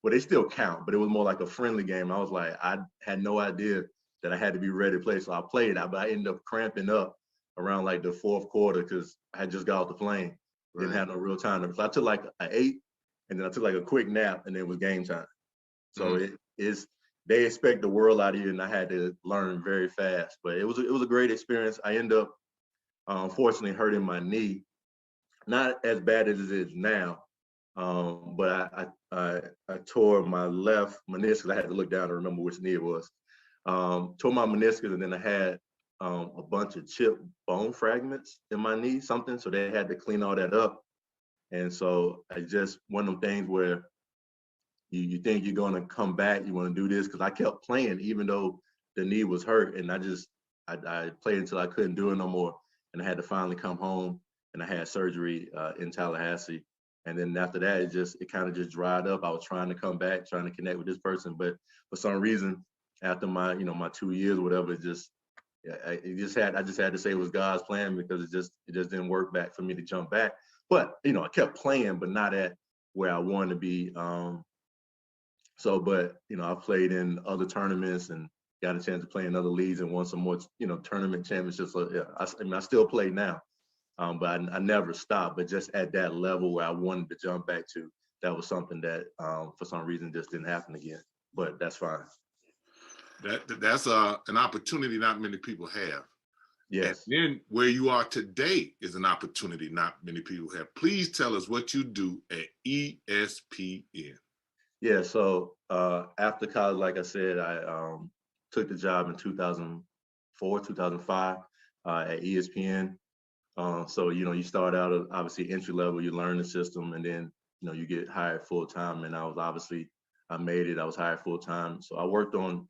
well, they still count, but it was more like a friendly game. I was like, I had no idea that I had to be ready to play. So I played, but I ended up cramping up around like the fourth quarter because I had just got off the plane. Right. Didn't have no real time. So I took like an 8, and then I took like a quick nap, and then it was game time. So they expect the world out of you, and I had to learn very fast. But it was a great experience. I ended up unfortunately hurting my knee, not as bad as it is now, but I tore my left meniscus. I had to look down to remember which knee it was. Tore my meniscus, and then I had a bunch of chipped bone fragments in my knee, something. So they had to clean all that up. And so I just one of them things where you think you're going to come back, you want to do this, because I kept playing even though the knee was hurt, and I played until I couldn't do it no more, and I had to finally come home, and I had surgery in Tallahassee, and then after that it kind of just dried up. I was trying to come back, trying to connect with this person, but for some reason after my my 2 years or whatever, I just had to say it was God's plan, because it just didn't work back for me to jump back. But I kept playing, but not at where I wanted to be. But I played in other tournaments and got a chance to play in other leagues and won some more tournament championships. So yeah, I still play now. But I never stopped. But just at that level where I wanted to jump back to, that was something that for some reason just didn't happen again. But that's fine. That's an opportunity not many people have. Yes. And then where you are today is an opportunity not many people have. Please tell us what you do at ESPN. Yeah, so after college, like I said, I took the job in 2004, 2005 at ESPN. So, you start out at obviously entry level, you learn the system, and then, you get hired full time. And I made it, I was hired full time. So I've worked on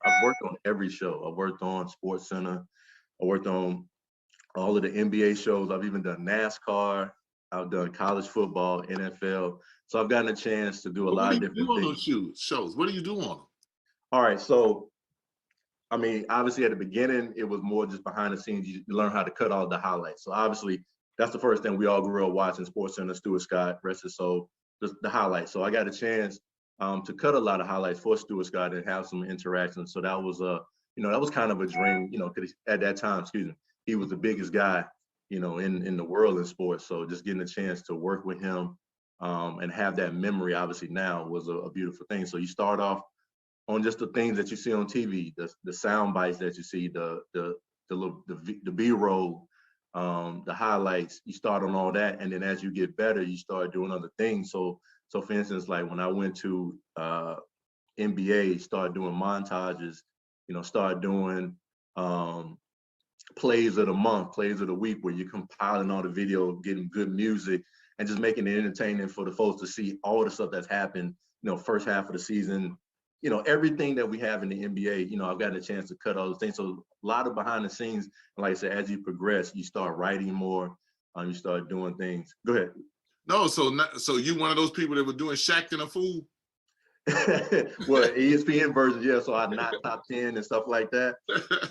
every show. I worked on Sports Center. I worked on all of the NBA shows. I've even done NASCAR. I've done college football, NFL. So I've gotten a chance to do a lot of different What do you do on things. those shows? What do you do on them? All right, so I mean, obviously at the beginning, it was more just behind the scenes. You learn how to cut all the highlights. So obviously, that's the first thing we all grew up watching, Sports Center, Stuart Scott, rest his soul, the highlights. So I got a chance to cut a lot of highlights for Stuart Scott and have some interactions. So that was that was kind of a dream, because at that time, he was the biggest guy, in the world in sports. So just getting a chance to work with him and have that memory, obviously now was a beautiful thing. So you start off on just the things that you see on TV, the sound bites that you see, the B-roll, the highlights. You start on all that, and then as you get better, you start doing other things. So for instance, like when I went to NBA, start doing montages, start doing plays of the month, plays of the week, where you're compiling all the video, getting good music, and just making it entertaining for the folks to see all the stuff that's happened, first half of the season, everything that we have in the NBA, I've gotten a chance to cut all those things. So a lot of behind the scenes, and like I said, as you progress, you start writing more, you start doing things. Go ahead. No, so you one of those people that were doing Shaq and a Fool? Well, ESPN version, yeah. So I not top 10 and stuff like that.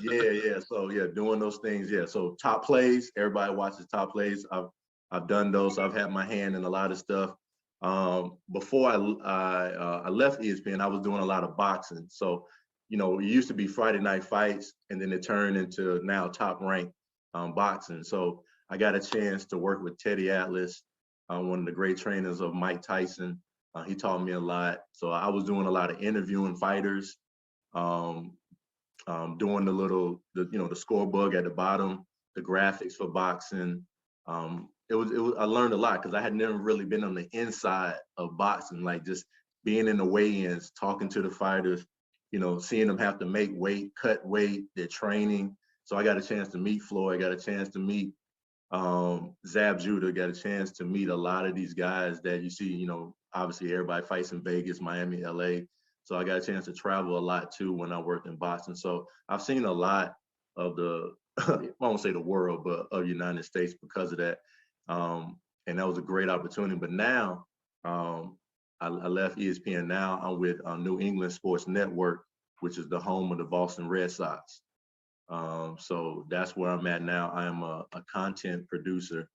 Yeah. So yeah, doing those things. Yeah. So top plays, everybody watches top plays. I've done those. So I've had my hand in a lot of stuff. Before I left ESPN, I was doing a lot of boxing. So, it used to be Friday night fights, and then it turned into now Top Rank boxing. So I got a chance to work with Teddy Atlas, one of the great trainers of Mike Tyson. He taught me a lot. So I was doing a lot of interviewing fighters, doing the score bug at the bottom, the graphics for boxing. I learned a lot because I had never really been on the inside of boxing, like just being in the weigh-ins, talking to the fighters, seeing them have to make weight, cut weight, their training. So I got a chance to meet Floyd, got a chance to meet Zab Judah, got a chance to meet a lot of these guys that you see, obviously everybody fights in Vegas, Miami, LA. So I got a chance to travel a lot too when I worked in boxing. So I've seen a lot of I won't say the world, but of the United States because of that. And that was a great opportunity. But now I left ESPN. Now I'm with New England Sports Network, which is the home of the Boston Red Sox. So that's where I'm at now. I am a content producer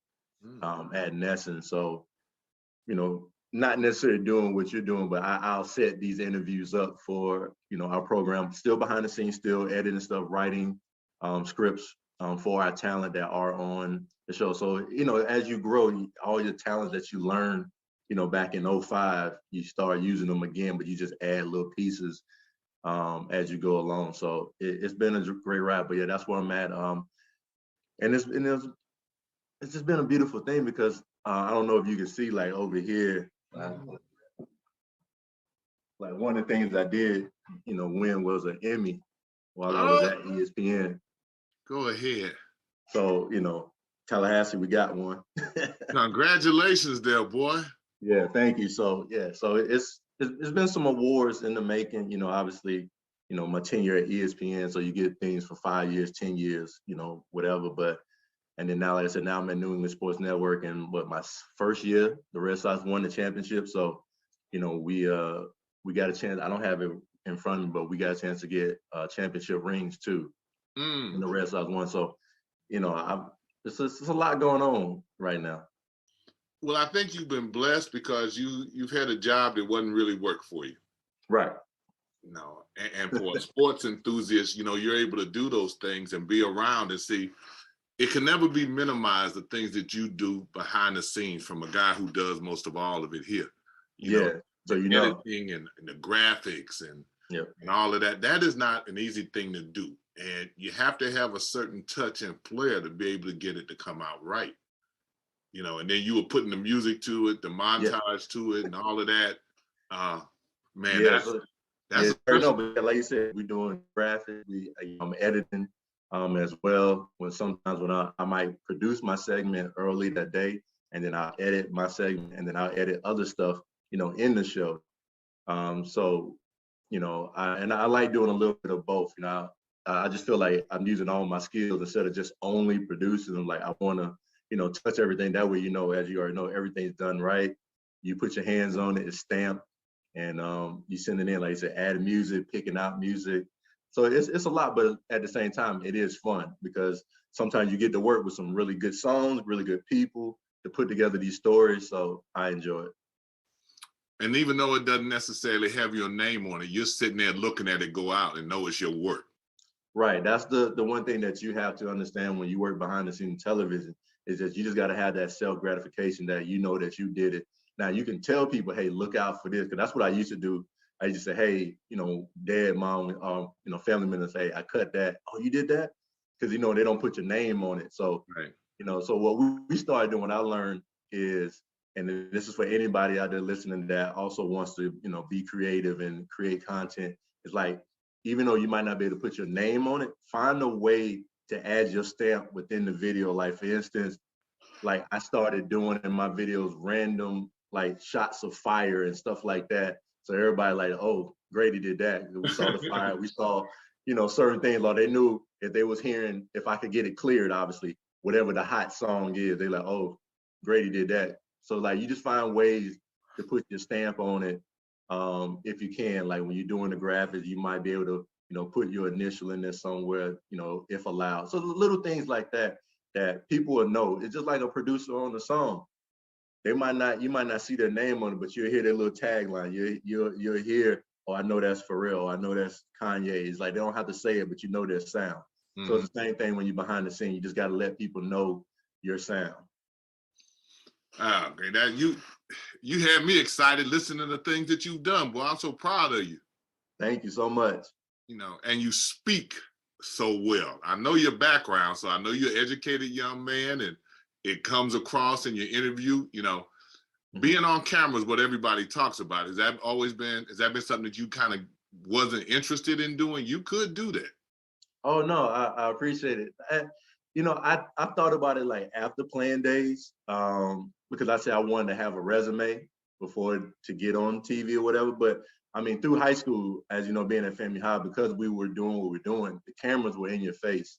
at NESN. So, not necessarily doing what you're doing, but I'll set these interviews up for, our program, still behind the scenes, still editing stuff, writing scripts for our talent that are on the show. So, as you grow, all your talents that you learn, back in 2005, you start using them again, but you just add little pieces as you go along. So it's been a great ride, but yeah, that's where I'm at. And it's just been a beautiful thing because I don't know if you can see like over here, like one of the things I did, win was an Emmy while I was at ESPN. Go ahead. So, Tallahassee, we got one. Congratulations there, boy. Yeah, thank you. So yeah, so it's been some awards in the making, obviously, my tenure at ESPN. So you get things for 5 years, 10 years, whatever. And then now, like I said, now I'm at New England Sports Network, and my first year, the Red Sox won the championship. So, we got a chance. I don't have it in front of me, but we got a chance to get championship rings too. And the Red Sox won. So, it's a lot going on right now. Well, I think you've been blessed because you've had a job that wasn't really work for you. Right. And for a sports enthusiast, you're able to do those things and be around and see it can never be minimized, the things that you do behind the scenes from a guy who does most of all of it here. You know, So the you know, editing and the graphics and Yep. and all of that. That is not an easy thing to do. And you have to have a certain touch and flair to be able to get it to come out right. You know, and then you were putting the music to it, the montage to it, and all of that. Man, yeah, that's no, but like you said, we're doing graphics, I'm editing as well. Sometimes when I might produce my segment early that day, and then I'll edit my segment, and then I'll edit other stuff, in the show. So, I like doing a little bit of both. I just feel like I'm using all my skills instead of just only producing them. Like I want to, touch everything. That way, as you already know, everything's done right. You put your hands on it, it's stamped, and you send it in, like I said, add music, picking out music. So it's a lot, but at the same time, it is fun because sometimes you get to work with some really good songs, really good people to put together these stories. So I enjoy it. And even though it doesn't necessarily have your name on it, you're sitting there looking at it go out and know it's your work. Right. That's the one thing that you have to understand when you work behind the scenes television is that you just got to have that self-gratification that you know that you did it. Now you can tell people, hey, look out for this, because that's what I used to do. I used to say, hey, dad, mom, family members say, I cut that. Oh, you did that? Because, they don't put your name on it. So, right. So what we started doing, I learned is, and this is for anybody out there listening that also wants to, be creative and create content. It's like, even though you might not be able to put your name on it, find a way to add your stamp within the video. Like, for instance, like I started doing in my videos random like shots of fire and stuff like that. So everybody like, oh, Grady did that. We saw the fire. We saw, certain things. Like they knew if they was hearing, if I could get it cleared, obviously, whatever the hot song is, they like, oh, Grady did that. So like you just find ways to put your stamp on it. If you can, like when you're doing the graphics, you might be able to, put your initial in there somewhere, if allowed. So little things like that people will know. It's just like a producer on the song. You might not see their name on it, but you'll hear their little tagline. You'll hear, oh, I know that's Pharrell. I know that's Kanye. It's like they don't have to say it, but you know their sound. Mm-hmm. So it's the same thing when you're behind the scene. You just got to let people know your sound. Okay, that you had me excited listening to the things that you've done, boy. I'm so proud of you. Thank you so much. And you speak so well. I know your background, so I know you're an educated young man, and it comes across in your interview. Being on camera is what everybody talks about. Has that been something that you kind of wasn't interested in doing? You could do that. Oh no, I appreciate it. I thought about it like after playing days, because I said I wanted to have a resume before to get on TV or whatever. But I mean, through high school, as you know, being at FAMU High, because we were doing what we're doing, the cameras were in your face.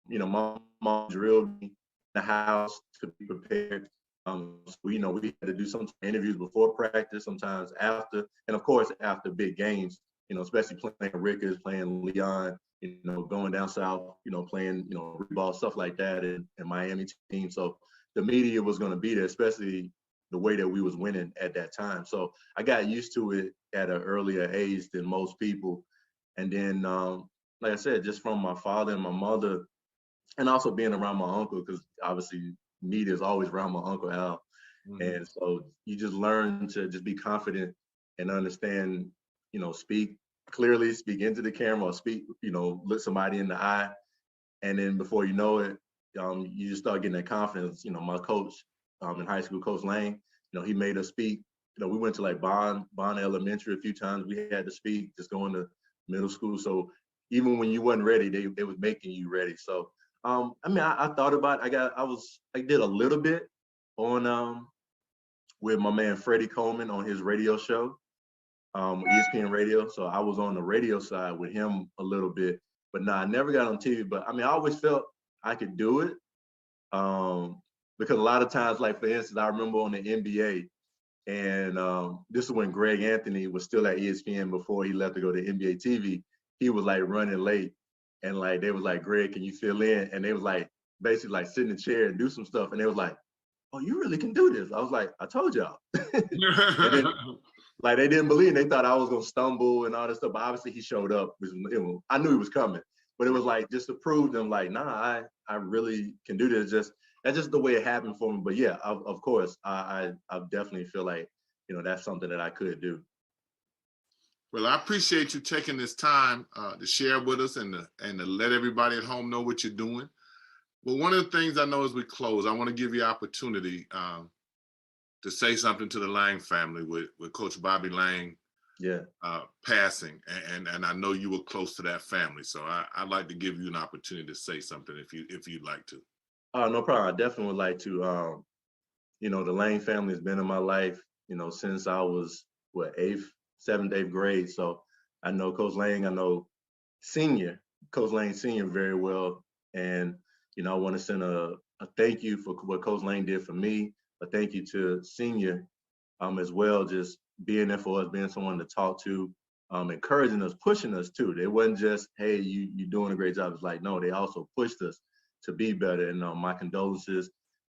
My mom drilled me in the house to be prepared. So, we had to do some interviews before practice, sometimes after, and of course after big games. Especially playing Rickers, playing Leon, going down south, playing, ball, stuff like that, and Miami team. So the media was going to be there, especially the way that we was winning at that time. So I got used to it at an earlier age than most people. And then, like I said, just from my father and my mother, and also being around my uncle, because obviously media is always around my Uncle Al. Mm-hmm. And so you just learn to just be confident and understand, speak clearly, speak into the camera, or speak, look somebody in the eye. And then before you know it, you just start getting that confidence. My coach in high school, Coach Lane, he made us speak. We went to like Bond Elementary a few times. We had to speak, just going to middle school. So even when you wasn't ready, they was making you ready. So I thought about it. I did a little bit on with my man Freddie Coleman on his radio show, ESPN radio. So I was on the radio side with him a little bit, but I never got on TV. But I always felt I could do it, because a lot of times, like for instance, I remember on the NBA, and this is when Greg Anthony was still at ESPN before he left to go to NBA TV. He was like running late, and like they was like, Greg, can you fill in? And they was like basically like sit in the chair and do some stuff, and they was like, oh, you really can do this. I was like, I told y'all. And then, like they didn't believe. They thought I was gonna stumble and all this stuff. But obviously he showed up. I knew he was coming. but it was like just to prove them like, nah, I really can do this. That's just the way it happened for me. But yeah, of course, I definitely feel like, you know, that's something that I could do. Well, I appreciate you taking this time to share with us and to let everybody at home know what you're doing. Well, one of the things I know as we close, I want to give you opportunity to say something to the Lang family with Coach Bobby Lang passing, and I know you were close to that family, so I'd like to give you an opportunity to say something if you'd like to. No problem. I definitely would like to. You know, the Lang family has been in my life, you know, since I was seventh, eighth grade. So I know Coach Lang, I know Coach Lang Senior very well, and you know, I want to send a thank you for what Coach Lang did for me. A thank you to Senior as well, just being there for us, being someone to talk to, encouraging us, pushing us too. They wasn't just, hey, you're doing a great job. It's like, no, they also pushed us to be better. And my condolences.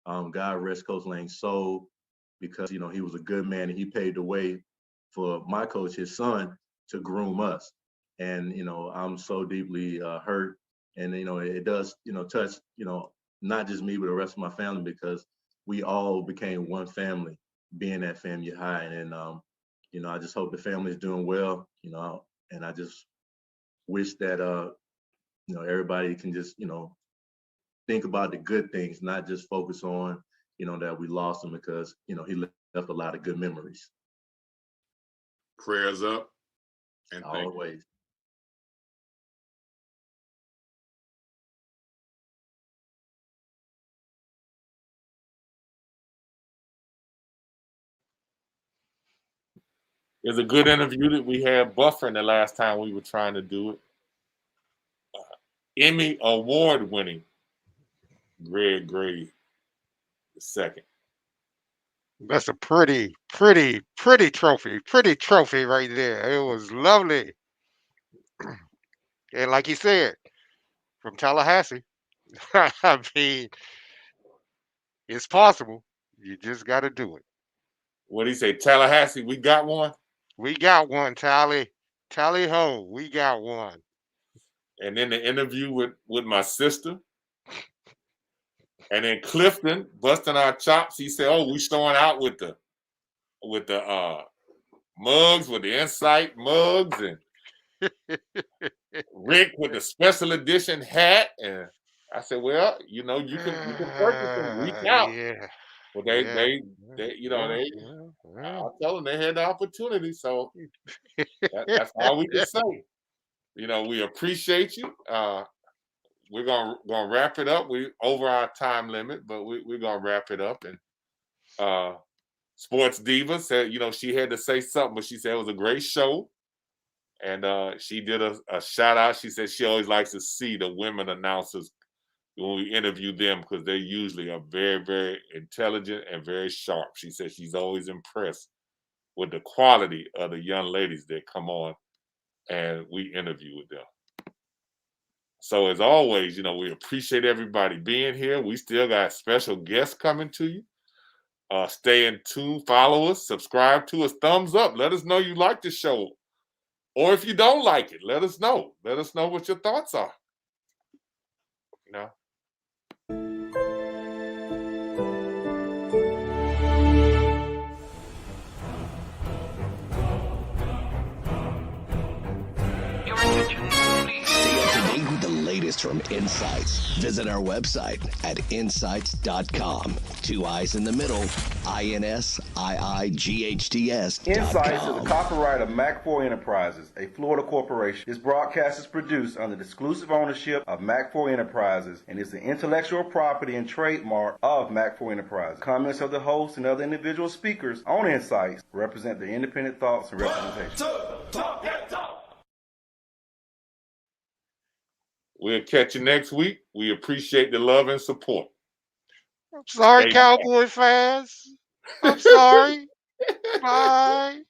God rest Coach Lang's soul, because, you know, he was a good man and he paved the way for my coach, his son, to groom us. And, you know, I'm so deeply hurt. And, you know, it does, you know, touch, you know, not just me, but the rest of my family, because we all became one family being at FAMU High. And, you know, I just hope the family is doing well, you know, and I just wish that, you know, everybody can just, you know, think about the good things, not just focus on, you know, that we lost him, because, you know, he left a lot of good memories. Prayers up. And always. It's a good interview that we had buffering the last time we were trying to do it. Emmy Award winning Greg Grady II. That's a pretty trophy. Pretty trophy right there. It was lovely. And like you said, from Tallahassee. I mean, it's possible. You just got to do it. What did he say? Tallahassee, we got one? We got one, Tally. Tally ho, we got one. And then the interview with my sister. And then Clifton busting our chops. He said, "Oh, we starting out with the mugs, with the INSiiGHTS mugs, and Rick with the special edition hat." And I said, "Well, you know, you can purchase them, reach out." Yeah. Well, they you know, I told them they had the opportunity, so that's all we can say. You know, we appreciate you. We're gonna wrap it up. We over our time limit, but we're gonna wrap it up. And Sports Diva said, you know, she had to say something, but she said it was a great show. And she did a shout out. She said she always likes to see the women announcers when we interview them, because they usually are very, very intelligent and very sharp. She said she's always impressed with the quality of the young ladies that come on and we interview with them. So as always, you know, we appreciate everybody being here. We still got special guests coming to you. Stay in tune, follow us, subscribe to us, thumbs up. Let us know you like the show. Or if you don't like it, let us know. Let us know what your thoughts are. You know? From INSiiGHTS. Visit our website at INSiiGHTS.com. 2 I's in the middle, INSiiGHTS.com. INSiiGHTS is the copyright of Mac4 Enterprises, a Florida corporation. This broadcast is produced under the exclusive ownership of Mac4 Enterprises and is the intellectual property and trademark of Mac4 Enterprises. Comments of the host and other individual speakers on INSiiGHTS represent their independent thoughts and representation. We'll catch you next week. We appreciate the love and support. I'm sorry, Cowboy fans. I'm sorry. Bye.